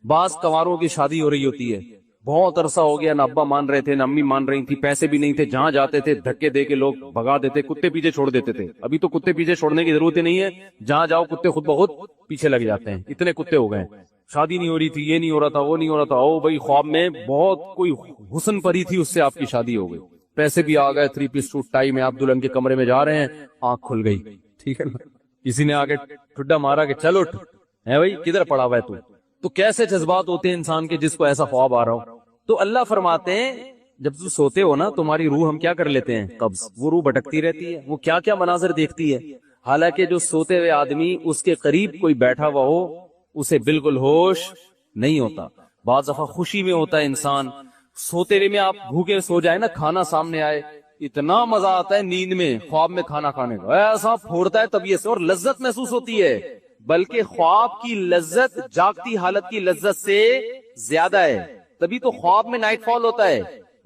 بعض کنواروں کی شادی ہو رہی ہوتی ہے, بہت عرصہ ہو گیا, نہ ابا مان رہے تھے نہ امی مان رہی تھی, پیسے بھی نہیں تھے, جہاں جاتے تھے دھکے دے کے لوگ بھگا دیتے, کتے پیچھے چھوڑ دیتے تھے. ابھی تو کتے پیچھے چھوڑنے کی ضرورت ہی نہیں ہے, جہاں جاؤ کتے خود بخود پیچھے لگ جاتے ہیں, اتنے کتے ہو گئے. شادی نہیں ہو رہی تھی, یہ نہیں ہو رہا تھا, وہ نہیں ہو رہا تھا, او بھائی خواب میں بہت کوئی حسن پری تھی, اس سے آپ کی شادی ہو گئی, پیسے بھی آ گئے, 3 پیس سوٹ ٹائی میں آپ دلہن کے کمرے میں جا رہے ہیں, آنکھ کھل گئی, ٹھیک ہے نا, کسی نے آ کے ٹھڈا مارا کہ چل اٹھ, ہے بھائی کدھر پڑا ہوا ہے تو کیسے جذبات ہوتے ہیں انسان کے جس کو ایسا خواب آ رہا ہو. تو اللہ فرماتے ہیں جب تم سوتے ہو نا تمہاری روح ہم کیا کر لیتے ہیں قبض, وہ روح بھٹکتی رہتی ہے, وہ کیا کیا مناظر دیکھتی ہے. حالانکہ جو سوتے ہوئے آدمی اس کے قریب کوئی بیٹھا ہوا ہو اسے بالکل ہوش نہیں ہوتا. بعض دفعہ خوشی میں ہوتا ہے انسان, سوتے ہوئے میں آپ بھوکے سو جائے نا, کھانا سامنے آئے, اتنا مزہ آتا ہے نیند میں خواب میں کھانا کھانے کا, ایسا پھوڑتا ہے طبیعت سے اور لذت محسوس ہوتی ہے. بلکہ خواب کی لذت جاگتی حالت کی لذت سے زیادہ ہے, تبھی تو خواب میں نائٹ فال ہوتا ہے.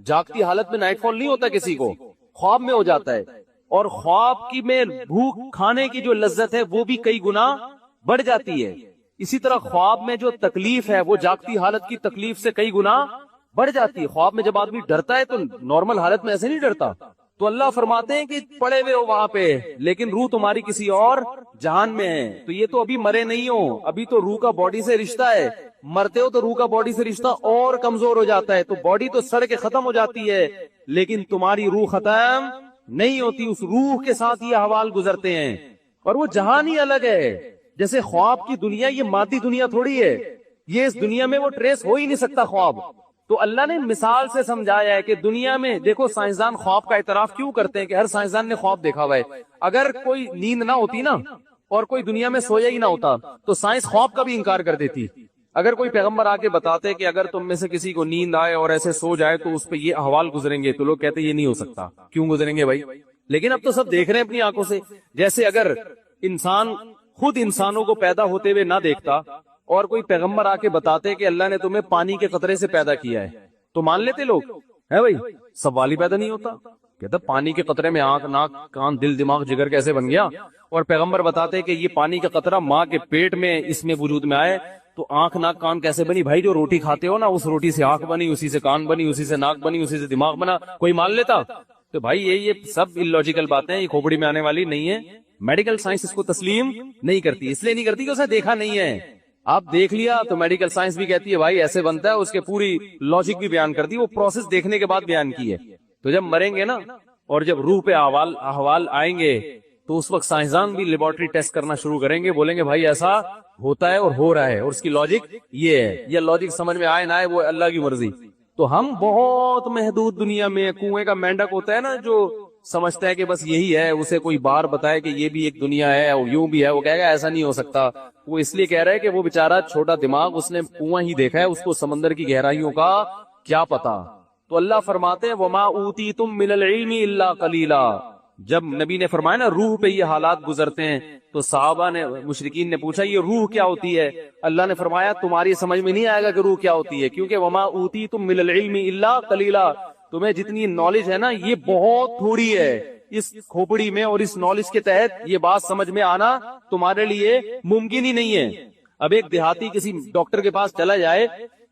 جاگتی حالت میں نائٹ فال نہیں ہوتا کسی کو, خواب میں ہو جاتا ہے. اور خواب کی میں بھوک کھانے کی جو لذت ہے وہ بھی کئی گنا بڑھ جاتی ہے. اسی طرح خواب میں جو تکلیف ہے وہ جاگتی حالت کی تکلیف سے کئی گنا بڑھ جاتی ہے. خواب میں جب آدمی ڈرتا ہے تو نارمل حالت میں ایسے نہیں ڈرتا. تو اللہ فرماتے ہیں کہ پڑے ہوئے ہو وہاں پہ لیکن روح تمہاری کسی اور جہان میں ہے. تو یہ تو ابھی مرے نہیں ہو, ابھی تو روح کا باڈی سے رشتہ ہے. مرتے ہو تو روح کا باڈی سے رشتہ اور کمزور ہو جاتا ہے, تو باڈی تو سڑ کے ختم ہو جاتی ہے لیکن تمہاری روح ختم نہیں ہوتی. اس روح کے ساتھ یہ احوال گزرتے ہیں اور وہ جہان ہی الگ ہے. جیسے خواب کی دنیا یہ مادی دنیا تھوڑی ہے, یہ اس دنیا میں وہ ٹریس ہو ہی نہیں سکتا خواب. تو اللہ نے مثال سے سمجھایا ہے کہ دنیا میں دیکھو سائنسدان خواب کا اعتراف کیوں کرتے ہیں کہ ہر سائنسدان نے خواب دیکھا ہوا ہے. اگر کوئی نیند نہ ہوتی نا اور کوئی دنیا میں سویا ہی نہ ہوتا تو سائنس خواب کا بھی انکار کر دیتی. اگر کوئی پیغمبر آ کے بتاتے کہ اگر تم میں سے کسی کو نیند آئے اور ایسے سو جائے تو اس پہ یہ احوال گزریں گے, تو لوگ کہتے یہ نہیں ہو سکتا. کیوں گزریں گے بھائی؟ لیکن اب تو سب دیکھ رہے ہیں اپنی آنکھوں سے. جیسے اگر انسان خود انسانوں کو پیدا ہوتے ہوئے نہ دیکھتا اور کوئی پیغمبر آ کے بتاتے کہ اللہ نے تمہیں پانی کے قطرے سے پیدا کیا ہے تو مان لیتے لوگ, ہے بھائی؟ سوال ہی پیدا نہیں ہوتا. کہتا پانی کے قطرے میں آنکھ ناک کان دل دماغ جگر کیسے بن گیا, اور پیغمبر بتاتے کہ یہ پانی کا قطرہ ماں کے پیٹ میں اس میں وجود میں آئے تو آنکھ ناک کان کیسے بنی؟ بھائی جو روٹی کھاتے ہو نا اس روٹی سے آنکھ بنی, اسی سے کان بنی, اسی سے ناک بنی, اسی سے دماغ بنا. کوئی مان لیتا؟ تو بھائی یہ سب illogical باتیں, یہ کھوپڑی میں آنے والی نہیں ہے. میڈیکل سائنس اس کو تسلیم نہیں کرتی, اس لیے نہیں کرتی کہ اسے دیکھا نہیں ہے. آپ دیکھ لیا تو میڈیکل سائنس بھی کہتی ہے بھائی ایسے بنتا ہے, اس کے پوری لاجک بھی بیان کر دی, وہ پروسیس دیکھنے کے بعد بیان کی ہے. تو جب مریں گے نا اور جب روح پہ احوال آئیں گے تو اس وقت سائنسدان بھی لیبورٹری ٹیسٹ کرنا شروع کریں گے, بولیں گے بھائی ایسا ہوتا ہے اور ہو رہا ہے اور اس کی لاجک یہ ہے. یہ لاجک سمجھ میں آئے نہ آئے وہ اللہ کی مرضی. تو ہم بہت محدود دنیا میں, کنویں کا مینڈک ہوتا ہے نا جو سمجھتا ہے کہ بس یہی ہے, اسے کوئی بار بتائے کہ یہ بھی ایک دنیا ہے اور یوں بھی ہے, وہ کہے گا ایسا نہیں ہو سکتا. وہ اس لیے کہہ رہا ہے کہ وہ بیچارہ چھوٹا دماغ, اس نے کنواں ہی دیکھا ہے, اس کو سمندر کی گہرائیوں کا کیا پتا. تو اللہ فرماتے ہیں وما اوتیتم من العلم الا قلیلا. جب نبی نے فرمایا نا روح پہ یہ حالات گزرتے ہیں تو صحابہ نے مشرکین نے پوچھا یہ روح کیا ہوتی ہے؟ اللہ نے فرمایا تمہاری سمجھ میں نہیں آئے گا کہ روح کیا ہوتی ہے, کیونکہ وما اوتیتم من العلم الا قلیلا, تمہیں جتنی نالج ہے نا یہ بہت تھوڑی ہے. اس کھوپڑی میں اور اس نالج کے تحت یہ بات سمجھ میں آنا تمہارے لیے ممکن ہی نہیں ہے. اب ایک دیہاتی کسی ڈاکٹر کے پاس چلا جائے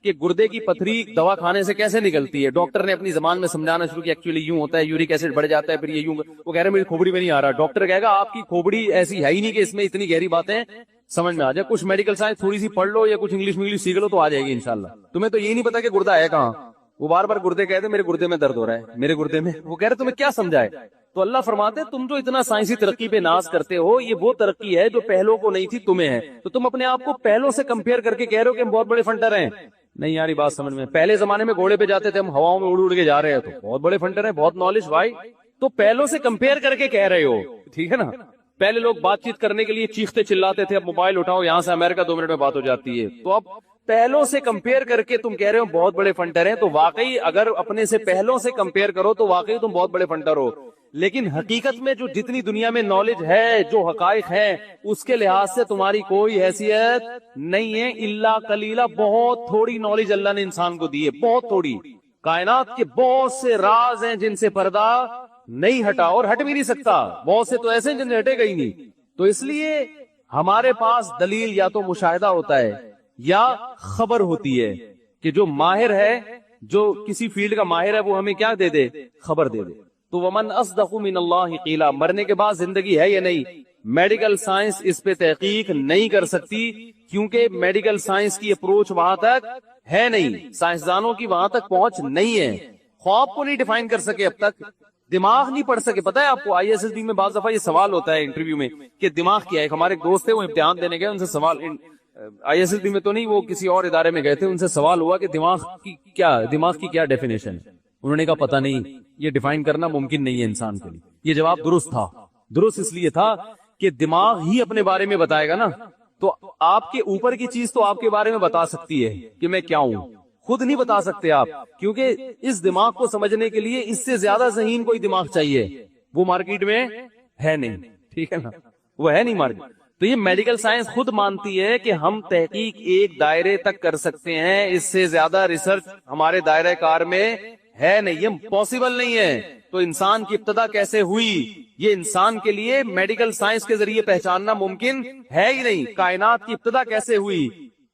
کہ گردے کی پتھری دوا کھانے سے کیسے نکلتی ہے, ڈاکٹر نے اپنی زبان میں سمجھانا شروع کیا ایکچولی یوں ہوتا ہے, یورک ایسڈ بڑھ جاتا ہے, پھر یہ یوں. وہ کہہ رہے میری کھوپڑی میں نہیں آ رہا. ڈاکٹر کہے گا آپ کی کھوپڑی ایسی ہے ہی نہیں کہ اس میں اتنی گہری باتیں سمجھ میں آ جائے. کچھ میڈیکل سائنس تھوڑی سی پڑھ لو یا کچھ انگلش سیکھ لو تو آ جائے گی انشاءاللہ. تمہیں تو یہ نہیں پتا کہ گردہ ہے کہاں. وہ بار بار گردے کہتے میرے گردے میں درد ہو رہا ہے, میرے گردے میں. وہ کہہ رہے تمہیں کیا سمجھائے. تو اللہ فرماتے تم جو اتنا سائنسی ترقی پہ ناز کرتے ہو یہ وہ ترقی ہے جو پہلوں کو نہیں تھی تمہیں ہے. تو تم اپنے آپ کو پہلوں سے کمپیئر کر کے کہہ رہے ہو کہ ہم بہت بڑے فنٹر ہیں. نہیں یاری بات سمجھ میں, پہلے زمانے میں گھوڑے پہ جاتے تھے ہم ہواؤں میں اڑ کے جا رہے ہیں تو بہت بڑے فنٹر ہیں, بہت نالج. بھائی تو پہلوں سے کمپیئر کر کے کہہ رہے ہو, ٹھیک ہے نا. پہلے لوگ بات چیت کرنے کے لیے چیختے چلاتے تھے, اب موبائل اٹھاؤ یہاں سے امریکہ 2 منٹ میں بات ہو جاتی ہے. تو اب پہلوں سے کمپیئر کر کے تم کہہ رہے ہو بہت بڑے فنٹر ہیں, تو واقعی اگر اپنے سے پہلوں سے کمپیئر کرو تو واقعی تم بہت بڑے فنٹر ہو. لیکن حقیقت میں جو جتنی دنیا میں نالج ہے، جو حقائق ہیں، اس کے لحاظ سے تمہاری کوئی حیثیت نہیں ہے. الا قلیلا، بہت تھوڑی نالج اللہ نے انسان کو دی ہے، بہت تھوڑی. کائنات کے بہت سے راز ہیں جن سے پردہ نہیں ہٹا اور ہٹ بھی نہیں سکتا. بہت سے تو ایسے ہیں جن سے ہٹے گا ہی نہیں. تو اس لیے ہمارے پاس دلیل یا تو مشاہدہ ہوتا ہے یا خبر ہوتی ہے کہ جو ماہر ہے، جو کسی فیلڈ کا ماہر ہے، وہ ہمیں کیا دے دے؟ خبر دے دے. تو ومن اصدق من اللہ قیلا، مرنے کے بعد زندگی ہے یا نہیں؟ میڈیکل سائنس اس پہ تحقیق نہیں کر سکتی، کیونکہ میڈیکل سائنس کی اپروچ وہاں تک ہے نہیں، سائنسدانوں کی وہاں تک پہنچ نہیں ہے. خواب کو نہیں ڈیفائن کر سکے اب تک، دماغ نہیں پڑھ سکے. پتہ ہے آپ کو آئی ایس ایس بی میں بعض دفعہ یہ سوال ہوتا ہے انٹرویو میں کہ دماغ کیا ہے. ہمارے ایک دوست تھے، وہ امتحان دینے گئے، ان سے سوال، آئی ایس ایس بی میں تو نہیں، وہ کسی اور ادارے میں گئے تھے، ان سے سوال ہوا کہ دماغ کی کیا ڈیفینیشن ہے. انہوں نے کہا پتہ نہیں، یہ ڈیفائن کرنا ممکن نہیں ہے انسان کے لیے. یہ جواب درست تھا. درست اس لیے تھا کہ دماغ ہی اپنے بارے میں بتائے گا نا. تو آپ کے اوپر کی چیز تو آپ کے بارے میں بتا سکتی ہے کہ میں کیا ہوں، خود نہیں بتا سکتے آپ، کیونکہ اس دماغ کو سمجھنے کے لیے اس سے زیادہ ذہین کوئی دماغ چاہیے. وہ مارکیٹ میں ہے نہیں، ٹھیک ہے نا، وہ ہے نہیں مارکیٹ. تو یہ میڈیکل سائنس خود مانتی ہے کہ ہم تحقیق ایک دائرے تک کر سکتے ہیں، اس سے زیادہ ریسرچ ہمارے دائرہ کار میں ہے نہیں، یہ پاسبل نہیں ہے. تو انسان کی ابتدا کیسے ہوئی، یہ انسان کے لیے میڈیکل سائنس کے ذریعے پہچاننا ممکن ہے ہی نہیں. کائنات کی ابتدا کیسے ہوئی،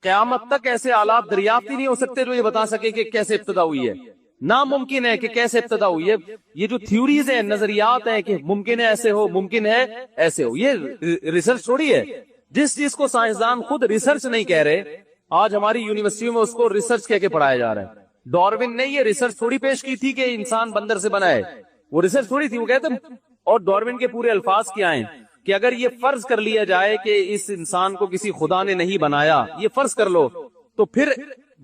قیامت تک ایسے آلات دریافت ہی نہیں ہو سکتے جو یہ بتا سکے کہ کیسے ابتدا ہوئی ہے. ناممکن ہے کہ کیسے ابتدا ہوئی ہے. یہ جو تھیوریز ہیں، نظریات ہیں کہ ممکن ہے ایسے ہو، ممکن ہے ایسے ہو، یہ ریسرچ تھوڑی ہے. جس چیز کو سائنسدان خود ریسرچ نہیں کہہ رہے، آج ہماری یونیورسٹیوں میں اس کو ریسرچ کہہ کے پڑھایا جا رہا ہے. ڈاروین نے یہ ریسرچ تھوڑی پیش کی تھی کہ انسان بندر سے بنا ہے، وہ ریسرچ تھوڑی تھی. وہ کہتے ہیں، اور ڈاروین کے پورے الفاظ کیا ہیں کہ اگر یہ فرض کر لیا جائے کہ اس انسان کو کسی خدا نے نہیں بنایا، یہ فرض کر لو، تو پھر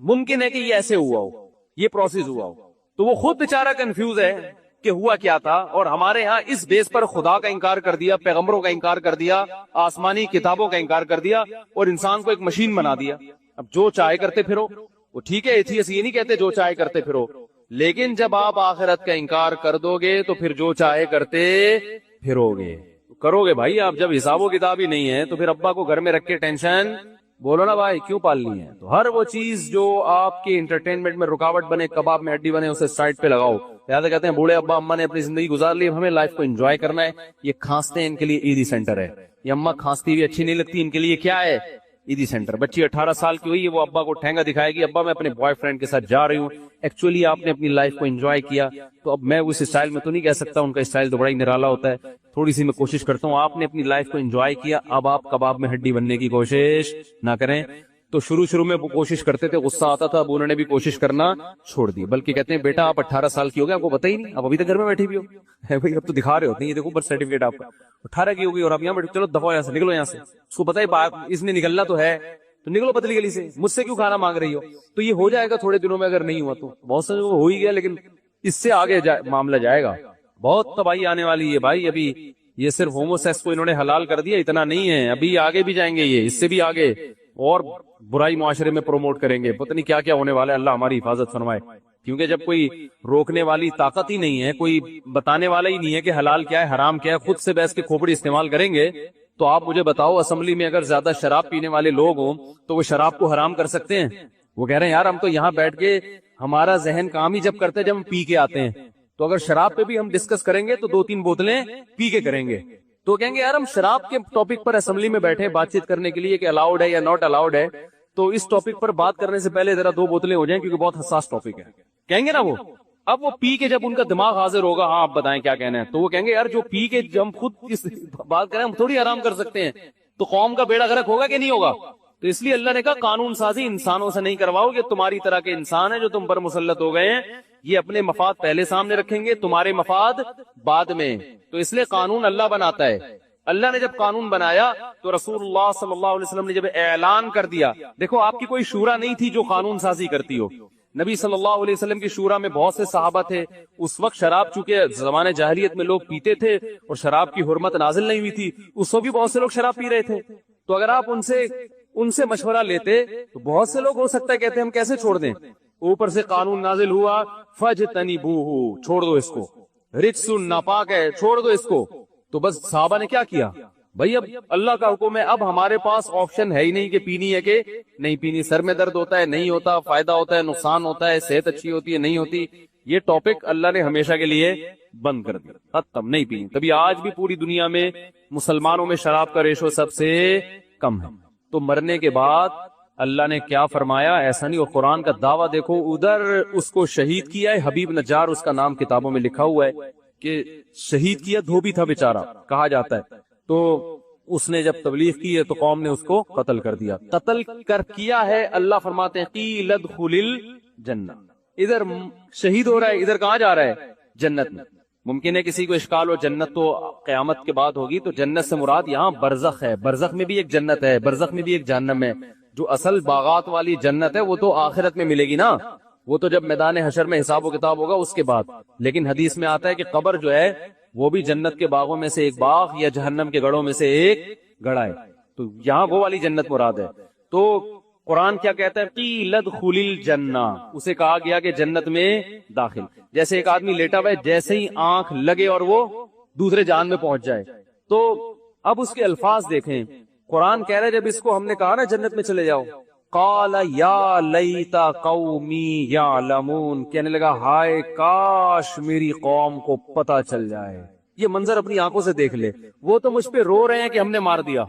ممکن ہے کہ یہ ایسے ہوا ہو، یہ پروسیس ہوا ہو. تو وہ خود بیچارہ کنفیوز ہے کہ ہوا کیا تھا. اور ہمارے ہاں اس بیس پر خدا کا انکار کر دیا، پیغمبروں کا انکار کر دیا، آسمانی کتابوں کا انکار کر دیا، اور انسان کو ایک مشین بنا دیا. اب جو چاہے کرتے پھرو. وہ ٹھیک ہے، ایتھیسٹ یہ نہیں کہتے جو چاہے کرتے پھرو، لیکن جب آپ آخرت کا انکار کر دو گے تو پھر جو چاہے کرتے پھرو گے. کرو گے بھائی. آپ جب حساب و کتاب ہی نہیں ہے تو پھر ابا کو گھر میں رکھ کے ٹینشن بولو نا بھائی کیوں پالنی ہے. تو ہر وہ چیز جو آپ کے انٹرٹینمنٹ میں رکاوٹ بنے، کباب میں ہڈی بنے، اسے سائڈ پہ لگاؤ. لہٰذا کہتے ہیں بوڑھے ابا اما نے اپنی زندگی گزار لی، ہمیں لائف کو انجوائے کرنا ہے. یہ کھانستے ہیں، ان کے لیے ایدی سینٹر ہے. یہ اما کھانستی ہوئی اچھی نہیں لگتی، ان کے لیے کیا ہے؟ ایدی سینٹر. بچی 18 سال کی ہوئی ہے، وہ ابا کو ٹھینگا دکھائے گی، ابا میں اپنے بوائے فرینڈ کے ساتھ جا رہی ہوں. ایکچولی آپ نے اپنی لائف کو انجوائے کیا، تو اب میں اس اسٹائل میں تو نہیں کہہ سکتا، ان کا اسٹائل تو بڑا ہی نرالا ہوتا ہے. تھوڑی سی میں کوشش کرتا ہوں. آپ نے اپنی لائف کو انجوائے کیا، اب آپ کباب میں ہڈی بننے کی کوشش نہ کریں. تو شروع میں وہ کوشش کرتے تھے، غصہ آتا تھا، اب انہوں نے بھی کوشش کرنا چھوڑ دی. بلکہ کہتے ہیں بیٹا آپ 18 سال کی ہو گئے، آپ کو پتہ ہی نہیں، آپ ابھی تک گھر میں بیٹھی بھی ہو. بھائی اب تو دکھا رہے ہوتے ہیں، یہ دیکھو برتھ سرٹیفکیٹ آپ کا 18 کی ہو گئی اور آپ یہاں بیٹھے. چلو دفعہ یہاں سے نکلو، یہاں سے. اس کو پتہ ہے اس نے نکلنا تو ہے، تو نکلو پتلی گلی سے. مجھ سے کیوں کھانا مانگ رہی ہو؟ تو یہ ہو جائے گا تھوڑے دنوں میں، اگر نہیں ہوا تو. بہت سے ہو ہی گیا، لیکن اس سے آگے معاملہ جائے گا. بہت تباہی آنے والی ہے بھائی. ابھی یہ صرف ہومو سیکس کو انہوں نے حلال کر دیا، اتنا نہیں ہے، ابھی آگے بھی جائیں گے، یہ اس سے بھی آگے اور برائی معاشرے میں پروموٹ کریں گے. پتہ نہیں کیا کیا ہونے والا ہے، اللہ ہماری حفاظت فرمائے. کیونکہ جب کوئی روکنے والی طاقت ہی نہیں ہے، کوئی بتانے والا ہی نہیں ہے کہ حلال کیا ہے حرام کیا ہے، خود سے بحث کے کھوپڑی استعمال کریں گے. تو آپ مجھے بتاؤ، اسمبلی میں اگر زیادہ شراب پینے والے لوگ ہوں تو وہ شراب کو حرام کر سکتے ہیں؟ وہ کہہ رہے ہیں یار ہم تو یہاں بیٹھ کے ہمارا ذہن کام ہی جب کرتے جب ہم پی کے آتے ہیں، تو اگر شراب پہ بھی ہم ڈسکس کریں گے تو 2-3 بوتلیں پی کے کریں گے. تو کہیں گے یار ہم شراب کے ٹاپک پر اسمبلی میں بیٹھے بات چیت کرنے کے لیے کہ الاؤڈ ہے یا ناٹ الاؤڈ ہے، تو اس ٹاپک پر بات کرنے سے پہلے ذرا 2 بوتلیں ہو جائیں کیونکہ بہت حساس ٹاپک ہے. کہیں گے نا وہ. اب وہ پی کے جب ان کا دماغ حاضر ہوگا، ہاں آپ بتائیں کیا کہنا ہے، تو وہ کہیں گے یار جو پی کے جب ہم خود اس بات کریں ہم تھوڑی آرام کر سکتے ہیں. تو قوم کا بیڑا غرق ہوگا کہ نہیں ہوگا؟ تو اس لیے اللہ نے کہا قانون سازی انسانوں سے نہیں کرواؤ گے. تمہاری طرح کے انسان ہیں جو تم پر مسلط ہو گئے ہیں، یہ اپنے مفاد پہلے سامنے رکھیں گے، تمہارے مفاد بعد میں. تو اس لیے قانون اللہ بناتا ہے. اللہ نے جب قانون بنایا تو رسول اللہ صلی اللہ علیہ وسلم نے جب اعلان کر دیا، دیکھو آپ کی کوئی شورا نہیں تھی جو قانون سازی کرتی ہو. نبی صلی اللہ علیہ وسلم کی شورا میں بہت سے صحابہ تھے. اس وقت شراب چونکہ زمانے جاہلیت میں لوگ پیتے تھے اور شراب کی حرمت نازل نہیں ہوئی تھی، اس وقت بھی بہت سے لوگ شراب پی رہے تھے. تو اگر آپ ان سے مشورہ لیتے تو بہت سے لوگ ہو سکتا ہے کہتے ہم کیسے چھوڑ دیں. اوپر سے قانون نازل ہوا فجتنبوہ، چھوڑ دو اس کو. رجسن ناپاک ہے، چھوڑ دو اس کو. تو بس صحابہ نے کیا کیا؟ بھائی اب اللہ کا حکم ہے، اب ہمارے پاس آپشن ہے ہی نہیں کہ پینی ہے کہ نہیں پینی. سر میں درد ہوتا ہے نہیں ہوتا، فائدہ ہوتا ہے نقصان ہوتا ہے، صحت اچھی ہوتی ہے نہیں ہوتی. یہ ٹاپک اللہ نے ہمیشہ کے لیے بند کر دیا، ختم، نہیں پینی. تبھی آج بھی پوری دنیا میں مسلمانوں میں شراب کا ریشو سب سے کم ہے. تو مرنے کے بعد اللہ نے کیا فرمایا؟ ایسا نہیں. اور قرآن کا دعویٰ دیکھو، ادھر اس کو شہید کیا ہے حبیب نجار، اس کا نام کتابوں میں لکھا ہوا ہے کہ شہید کیا، دھوبی تھا بیچارہ کہا جاتا ہے. تو اس نے جب تبلیغ کی ہے تو قوم نے اس کو قتل کر دیا. قتل کر کیا ہے، اللہ فرماتے ہیں قیل ادخل الجنہ. ادھر شہید ہو رہا ہے، ادھر کہاں جا رہا ہے؟ جنت میں. ممکن ہے کسی کو اشکال ہو جنت تو قیامت کے بعد ہوگی، تو جنت سے مراد یہاں برزخ ہے. برزخ میں بھی ایک جنت ہے، برزخ میں بھی ایک جہنم ہے. جو اصل باغات والی جنت ہے وہ تو آخرت میں ملے گی نا، وہ تو جب میدان حشر میں حساب و کتاب ہوگا اس کے بعد. لیکن حدیث میں آتا ہے کہ قبر جو ہے وہ بھی جنت کے باغوں میں سے ایک باغ یا جہنم کے گڑھوں میں سے ایک گڑھا ہے. تو یہاں وہ والی جنت مراد ہے. تو قرآن کیا کہتا ہے؟ قیل ادخل الجنہ، اسے کہا گیا کہ جنت میں داخل. جیسے ایک آدمی لیٹا ہوا ہے، جیسے ہی آنکھ لگے اور وہ دوسرے جان میں پہنچ جائے. تو اب اس کے الفاظ دیکھیں. قرآن کہہ رہا ہے جب اس کو ہم نے کہا نا جنت میں چلے جاؤ، قال یا لیتا قومی یعلمون، کہنے لگا ہائے کاش میری قوم کو پتہ چل جائے. یہ منظر اپنی آنکھوں سے دیکھ لے. وہ تو مجھ پہ رو رہے ہیں کہ ہم نے مار دیا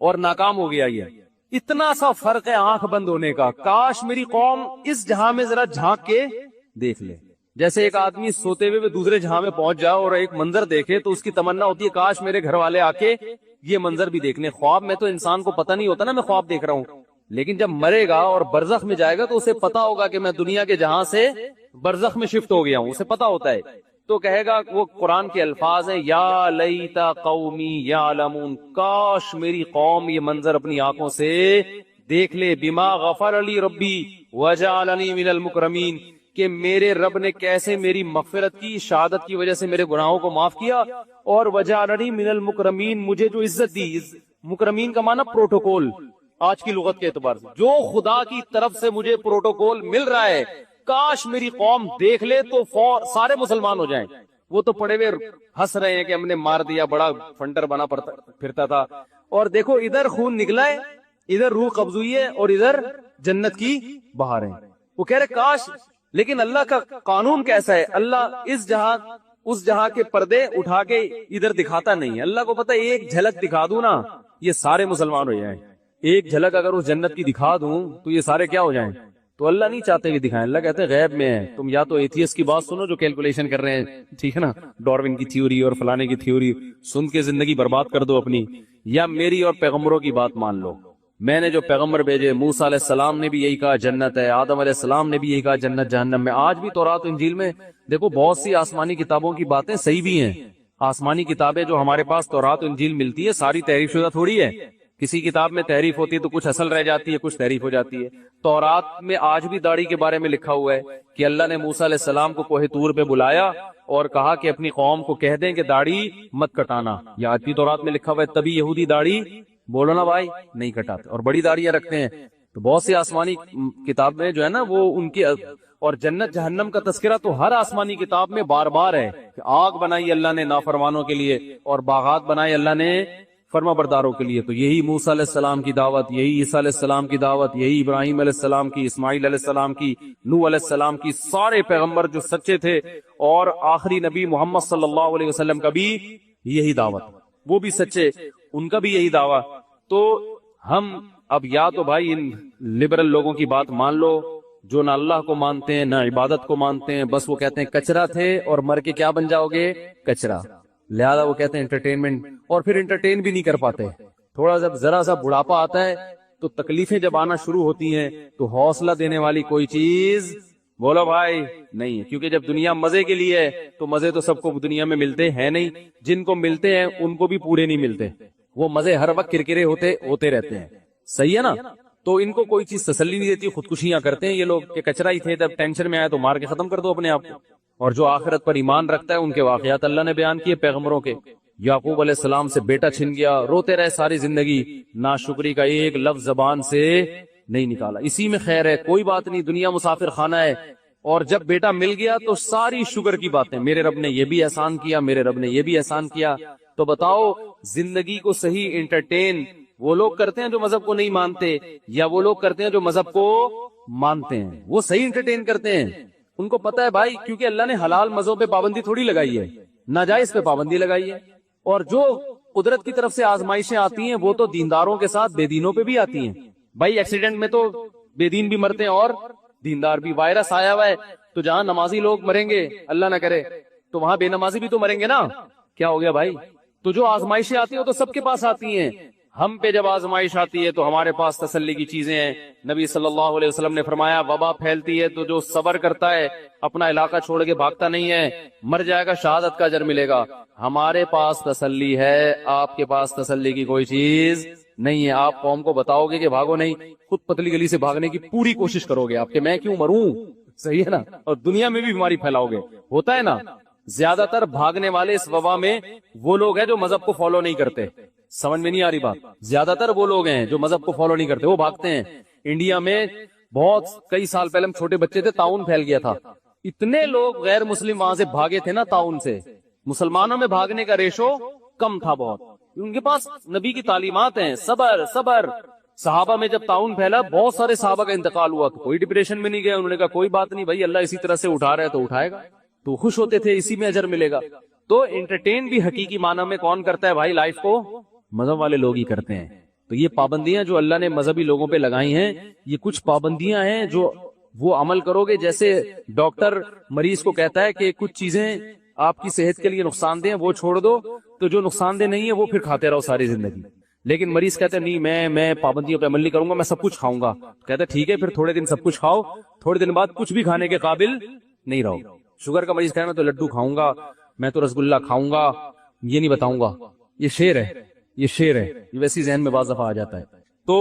اور ناکام ہو گیا. یہ اتنا سا فرق ہے آنکھ بند ہونے کا. کاش میری قوم اس جہاں میں ذرا جھانک کے دیکھ لے. جیسے ایک آدمی سوتے ہوئے دوسرے جہاں میں پہنچ جائے اور ایک منظر دیکھے تو اس کی تمنا ہوتی ہے کاش میرے گھر والے آ کے یہ منظر بھی دیکھ لیں. خواب میں تو انسان کو پتہ نہیں ہوتا نا میں خواب دیکھ رہا ہوں، لیکن جب مرے گا اور برزخ میں جائے گا تو اسے پتا ہوگا کہ میں دنیا کے جہاں سے برزخ میں شفٹ ہو گیا ہوں، اسے پتا ہوتا ہے. تو کہے گا، وہ قرآن کے الفاظ ہیں یا لیتا قومی یعلمون، کاش میری قوم یہ منظر اپنی آنکھوں سے دیکھ لے. بما غفر لی ربی وجعلنی من المکرمین، کہ میرے رب نے کیسے میری مغفرت کی، شہادت کی وجہ سے میرے گناہوں کو معاف کیا، اور وجعلنی من المکرمین، مجھے جو عزت دی. مکرمین کا معنی پروٹوکول آج کی لغت کے اعتبار سے، جو خدا کی طرف سے مجھے پروٹوکول مل رہا ہے کاش میری قوم دیکھ لے تو سارے مسلمان ہو جائیں. وہ تو پڑے ہوئے ہنس رہے ہیں کہ ہم نے مار دیا، بڑا فنٹر بنا پھرتا تھا. اور دیکھو ادھر خون نکلا ہے، ادھر روح قبض ہوئی ہے، اور ادھر جنت کی بہاریں. وہ کہہ رہے کاش. لیکن اللہ کا قانون کیسا ہے؟ اللہ اس جہاں کے پردے اٹھا کے ادھر دکھاتا نہیں ہے. اللہ کو پتا ایک جھلک دکھا دوں نا یہ سارے مسلمان ہو جائیں. ایک جھلک اگر اس جنت کی دکھا دوں تو یہ سارے کیا ہو جائیں. تو اللہ نہیں چاہتے کہ دکھائیں. اللہ کہتے ہیں غیب میں ہے. تم یا تو ایتھیسٹ کی بات سنو جو کیلکولیشن کر رہے ہیں، ٹھیک ہے نا، ڈاروین کی تھیوری اور فلانے کی تھیوری سن کے زندگی برباد کر دو اپنی، یا میری اور پیغمبروں کی بات مان لو. میں نے جو پیغمبر بھیجے، موسیٰ علیہ السلام نے بھی یہی کہا جنت ہے، آدم علیہ السلام نے بھی یہی کہا جنت جہنم میں. آج بھی تورات و انجیل میں دیکھو بہت سی آسمانی کتابوں کی باتیں صحیح بھی ہیں. آسمانی کتابیں جو ہمارے پاس تورات و انجیل ملتی ہے ساری تحریف شدہ تھوڑی ہے. کسی کتاب میں تحریف ہوتی ہے تو کچھ اصل رہ جاتی ہے، کچھ تحریف ہو جاتی ہے. تورات میں آج بھی داڑھی کے بارے میں لکھا ہوا ہے کہ اللہ نے موسیٰ علیہ السلام کو کوہ طور پہ بلایا اور کہا کہ اپنی قوم کو کہہ دیں کہ داڑھی مت کٹانا. یہ آج بھی تورات میں لکھا ہوا ہے. تبھی یہودی داڑھی بولو نا بھائی نہیں کٹاتے اور بڑی داڑیاں رکھتے ہیں. تو بہت سی آسمانی کتابیں جو ہے نا وہ ان کی، اور جنت جہنم کا تذکرہ تو ہر آسمانی کتاب میں بار بار ہے کہ آگ بنائی اللہ نے نافرمانوں کے لیے اور باغات بنائے اللہ نے فرما برداروں کے لیے. تو یہی موسیٰ علیہ السلام کی دعوت، یہی عیسیٰ علیہ السلام کی دعوت، یہی ابراہیم علیہ السلام کی، اسماعیل علیہ السلام کی، نوح علیہ السلام کی، سارے پیغمبر جو سچے تھے اور آخری نبی محمد صلی اللہ علیہ وسلم کا بھی یہی دعوت، وہ بھی سچے، ان کا بھی یہی دعوت. تو ہم اب یا تو بھائی ان لبرل لوگوں کی بات مان لو جو نہ اللہ کو مانتے ہیں نہ عبادت کو مانتے ہیں، بس وہ کہتے ہیں کچرا تھے اور مر کے کیا بن جاؤ گے؟ کچرا. لہذا وہ کہتے ہیں انٹرٹینمنٹ، اور پھر انٹرٹین بھی نہیں کر پاتے. تھوڑا جب ذرا سا بڑھاپا آتا ہے تو تکلیفیں جب آنا شروع ہوتی ہیں تو حوصلہ دینے والی کوئی چیز بولو بھائی نہیں ہے. کیونکہ جب دنیا مزے کے لیے ہے تو مزے تو سب کو دنیا میں ملتے ہیں نہیں، جن کو ملتے ہیں ان کو بھی پورے نہیں ملتے. وہ مزے ہر وقت کرکرے ہوتے رہتے ہیں. صحیح ہے نا؟ تو ان کو کوئی چیز تسلی نہیں دیتی، خودکشیاں کرتے ہیں یہ لوگ کہ کچرا ہی تھے، جب ٹینشن میں آئے تو مار کے ختم کر دو اپنے آپ کو. اور جو آخرت پر ایمان رکھتا ہے ان کے واقعات اللہ نے بیان کیے پیغمبروں کے. یعقوب علیہ السلام سے بیٹا چھن گیا، روتے رہے ساری زندگی، ناشکری کا ایک لفظ زبان سے نہیں نکالا. اسی میں خیر ہے، کوئی بات نہیں، دنیا مسافر خانہ ہے. اور جب بیٹا مل گیا تو ساری شوگر کی باتیں، میرے رب نے یہ بھی احسان کیا، میرے رب نے یہ بھی احسان کیا. تو بتاؤ زندگی کو صحیح انٹرٹین وہ لوگ کرتے ہیں جو مذہب کو نہیں مانتے، یا وہ لوگ کرتے ہیں جو مذہب کو مانتے ہیں؟ وہ صحیح انٹرٹین کرتے ہیں. ان کو پتا ہے بھائی، کیونکہ اللہ نے حلال مزوں پہ پابندی تھوڑی لگائی ہے، ناجائز پہ پابندی لگائی ہے. اور جو قدرت کی طرف سے آزمائشیں آتی ہیں وہ تو دینداروں کے ساتھ بے دینوں پہ بھی آتی ہیں. بھائی ایکسیڈنٹ میں تو بے دین بھی مرتے ہیں اور دیندار بھی. وائرس آیا ہوا ہے تو جہاں نمازی لوگ مریں گے اللہ نہ کرے تو وہاں بے نمازی بھی تو مریں گے نا. کیا ہو گیا بھائی؟ تو جو آزمائشیں آتی ہیں وہ تو سب کے پاس آتی ہیں. ہم پہ جب آزمائش آتی ہے تو ہمارے پاس تسلی کی چیزیں ہیں. نبی صلی اللہ علیہ وسلم نے فرمایا وبا پھیلتی ہے تو جو صبر کرتا ہے، اپنا علاقہ چھوڑ کے بھاگتا نہیں ہے، مر جائے گا شہادت کا اجر ملے گا. ہمارے پاس تسلی ہے، آپ کے پاس تسلی کی کوئی چیز نہیں ہے. آپ قوم کو بتاؤ گے کہ بھاگو نہیں، خود پتلی گلی سے بھاگنے کی پوری کوشش کرو گے آپ کہ میں کیوں مروں. صحیح ہے نا؟ اور دنیا میں بھی بیماری پھیلاؤ گے. ہوتا ہے نا؟ زیادہ تر بھاگنے والے اس وبا میں وہ لوگ ہیں جو مذہب کو فالو نہیں کرتے. سمجھ میں نہیں آ رہی بات؟ زیادہ تر وہ لوگ ہیں جو مذہب کو فالو نہیں کرتے، وہ بھاگتے ہیں. انڈیا میں بہت کئی سال پہلے ہم چھوٹے بچے تھے، طاعون پھیل گیا تھا، اتنے لوگ غیر مسلم وہاں سے بھاگے تھے نا طاعون سے. مسلمانوں میں بھاگنے کا ریشو کم تھا بہت. ان کے پاس نبی کی تعلیمات ہیں، صبر صبر. صحابہ میں جب طاعون پھیلا بہت سارے صحابہ کا انتقال ہوا تو کوئی ڈپریشن میں نہیں گئے. انہوں نے کہا کوئی بات نہیں بھائی، اللہ اسی طرح سے اٹھا رہا ہے تو اٹھائے گا. تو خوش ہوتے تھے، اسی میں اجر ملے گا. تو انٹرٹین بھی حقیقی معنی میں کون کرتا ہے بھائی لائف کو؟ مذہب والے لوگ ہی کرتے ہیں. تو یہ پابندیاں جو اللہ نے مذہبی لوگوں پہ لگائی ہیں، یہ کچھ پابندیاں ہیں جو وہ عمل کرو گے. جیسے ڈاکٹر مریض کو کہتا ہے کہ کچھ چیزیں آپ کی صحت کے لیے نقصان دہ ہیں وہ چھوڑ دو، تو جو نقصان دہ نہیں ہے وہ پھر کھاتے رہو ساری زندگی. لیکن مریض کہتے ہیں نہیں میں پابندیوں پہ عمل نہیں کروں گا، میں سب کچھ کھاؤں گا. کہتے ہیں ٹھیک ہے، پھر تھوڑے دن سب کچھ کھاؤ، تھوڑے دن بعد کچھ بھی کھانے کے قابل نہیں رہو. شوگر کا مریض کہتا ہے میں تو لڈو کھاؤں گا، میں تو رسگلہ کھاؤں گا، یہ نہیں بتاؤں گا. یہ شعر ہے، یہ شعر ہے، یہ ویسی ذہن میں بعض دفعہ آ جاتا ہے. تو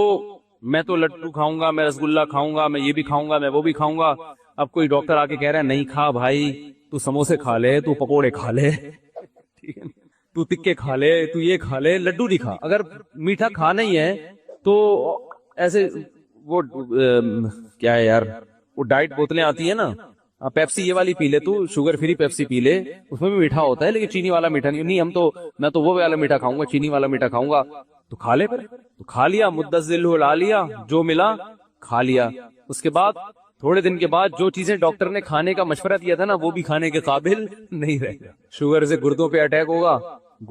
میں تو لڈو کھاؤں گا، میں رسگلہ کھاؤں گا، میں یہ بھی کھاؤں گا، میں وہ بھی کھاؤں گا. اب کوئی ڈاکٹر آ کے کہہ رہا ہے نہیں کھا بھائی، تو سموسے کھا لے، تو پکوڑے کھا لے، تو تکے کھا لے، تو یہ کھا لے، لڈو نہیں کھا. اگر میٹھا کھانا ہی ہے تو ایسے وہ کیا ہے یار، وہ ڈائٹ بوتلیں آتی ہیں نا، پیپسی یہ والی پی لے، تو شوگر فری پیپسی پی لے، اس میں بھی میٹھا ہوتا ہے لیکن چینی والا میٹھا نہیں. میں تو وہ والا میٹھا کھاؤں گا، چینی والا میٹھا کھاؤں گا. تو کھا لے، پھر تو کھا لیا، مدذل لا لیا، جو ملا کھا لیا. اس کے بعد تھوڑے دن کے بعد جو چیزیں ڈاکٹر نے کھانے کا مشورہ دیا تھا نا وہ بھی کھانے کے قابل نہیں رہے. شوگر سے گردوں پہ اٹیک ہوگا،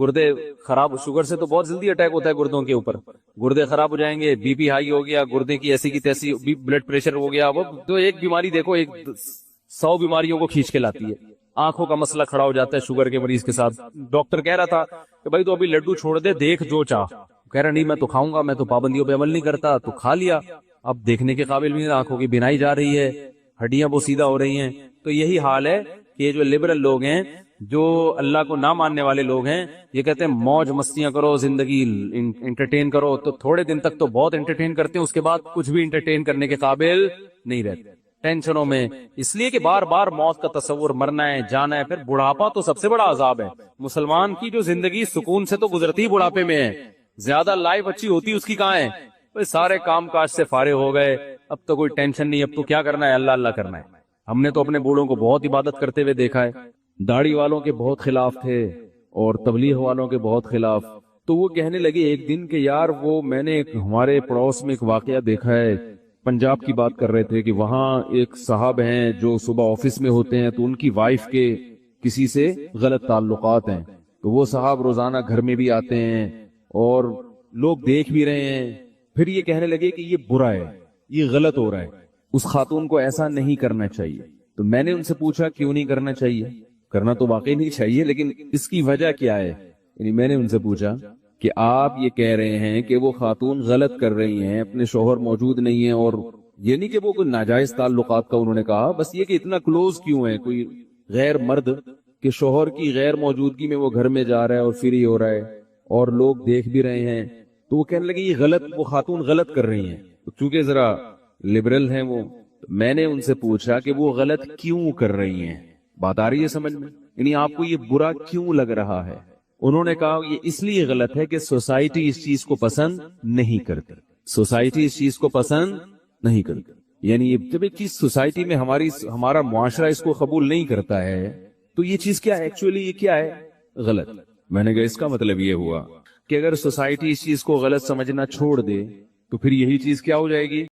گردے خراب. شوگر سے تو بہت جلدی اٹیک ہوتا ہے گردوں کے اوپر، گردے خراب ہو جائیں گے، بی پی ہائی ہو گیا، گردے کی ایسی کی تیسی، بلڈ پریشر ہو گیا. وہ تو ایک بیماری دیکھو 100 بیماریوں کو کھینچ کے لاتی ہے. آنکھوں کا مسئلہ کھڑا ہو جاتا ہے شوگر کے مریض کے ساتھ. ڈاکٹر کہہ رہا تھا کہ بھائی تو ابھی لڈو چھوڑ دے، دیکھ جو چاہ. کہہ رہا نہیں میں تو کھاؤں گا، میں تو پابندیوں پہ عمل نہیں کرتا. تو کھا لیا، اب دیکھنے کے قابل بھی نہیں، آنکھوں کی بینائی جا رہی ہے، ہڈیاں وہ سیدھا ہو رہی ہیں. تو یہی حال ہے کہ یہ جو لبرل لوگ ہیں، جو اللہ کو نہ ماننے والے لوگ ہیں، یہ کہتے ہیں موج مستیاں کرو، زندگی انٹرٹین کرو. تو تھوڑے دن تک تو بہت انٹرٹین کرتے ہیں، اس کے بعد کچھ بھی انٹرٹین کرنے کے قابل نہیں رہتے، ٹینشنوں میں. اس لیے کہ بار بار موت کا تصور، مرنا ہے، جانا ہے. پھر بڑھاپا تو سب سے بڑا عذاب ہے. مسلمان کی جو زندگی سکون سے تو گزرتی بڑھاپے میں ہے، زیادہ لائف اچھی ہوتی اس کی کہاں ہے؟ سارے کام کاج سے فارغ ہو گئے، اب تو کوئی ٹینشن نہیں، اب تو کیا کرنا ہے، اللہ اللہ کرنا ہے. ہم نے تو اپنے بوڑھوں کو بہت عبادت کرتے ہوئے دیکھا ہے. داڑھی والوں کے بہت خلاف تھے اور تبلیغ والوں کے بہت خلاف. تو وہ کہنے لگے ایک دن کہ یار وہ میں نے ہمارے پڑوس میں ایک واقعہ دیکھا ہے، پنجاب کی بات کر رہے تھے کہ وہاں ایک صاحب ہیں جو صبح آفس میں ہوتے ہیں تو ان کی وائف کے کسی سے غلط تعلقات ہیں. تو وہ صاحب روزانہ گھر میں بھی آتے ہیں اور لوگ دیکھ بھی رہے ہیں. پھر یہ کہنے لگے کہ یہ برا ہے، یہ غلط ہو رہا ہے، اس خاتون کو ایسا نہیں کرنا چاہیے. تو میں نے ان سے پوچھا کیوں نہیں کرنا چاہیے؟ کرنا تو واقعی نہیں چاہیے، لیکن اس کی وجہ کیا ہے؟ یعنی میں نے ان سے پوچھا کہ آپ یہ کہہ رہے ہیں کہ وہ خاتون غلط کر رہی ہیں، اپنے شوہر موجود نہیں ہیں، اور یہ نہیں کہ وہ کوئی ناجائز تعلقات کا انہوں نے کہا، بس یہ کہ اتنا کلوز کیوں ہے کوئی غیر مرد کہ شوہر کی غیر موجودگی میں وہ گھر میں جا رہا ہے اور فری ہو رہا ہے اور لوگ دیکھ بھی رہے ہیں. تو وہ کہنے لگے یہ غلط، وہ خاتون غلط کر رہی ہیں. تو چونکہ ذرا لبرل ہیں وہ، میں نے ان سے پوچھا کہ وہ غلط کیوں کر رہی ہیں. بات آ رہی ہے سمجھ میں؟ یعنی آپ کو یہ برا کیوں لگ رہا ہے؟ انہوں نے کہا یہ اس لیے غلط ہے کہ سوسائٹی اس چیز کو پسند نہیں کرتی، سوسائٹی اس چیز کو پسند نہیں کرتی. یعنی جب ایک چیز سوسائٹی میں ہمارا معاشرہ اس کو قبول نہیں کرتا ہے تو یہ چیز کیا ہے ایکچولی، یہ کیا ہے؟ غلط. میں نے کہا اس کا مطلب یہ ہوا کہ اگر سوسائٹی اس چیز کو غلط سمجھنا چھوڑ دے تو پھر یہی چیز کیا ہو جائے گی؟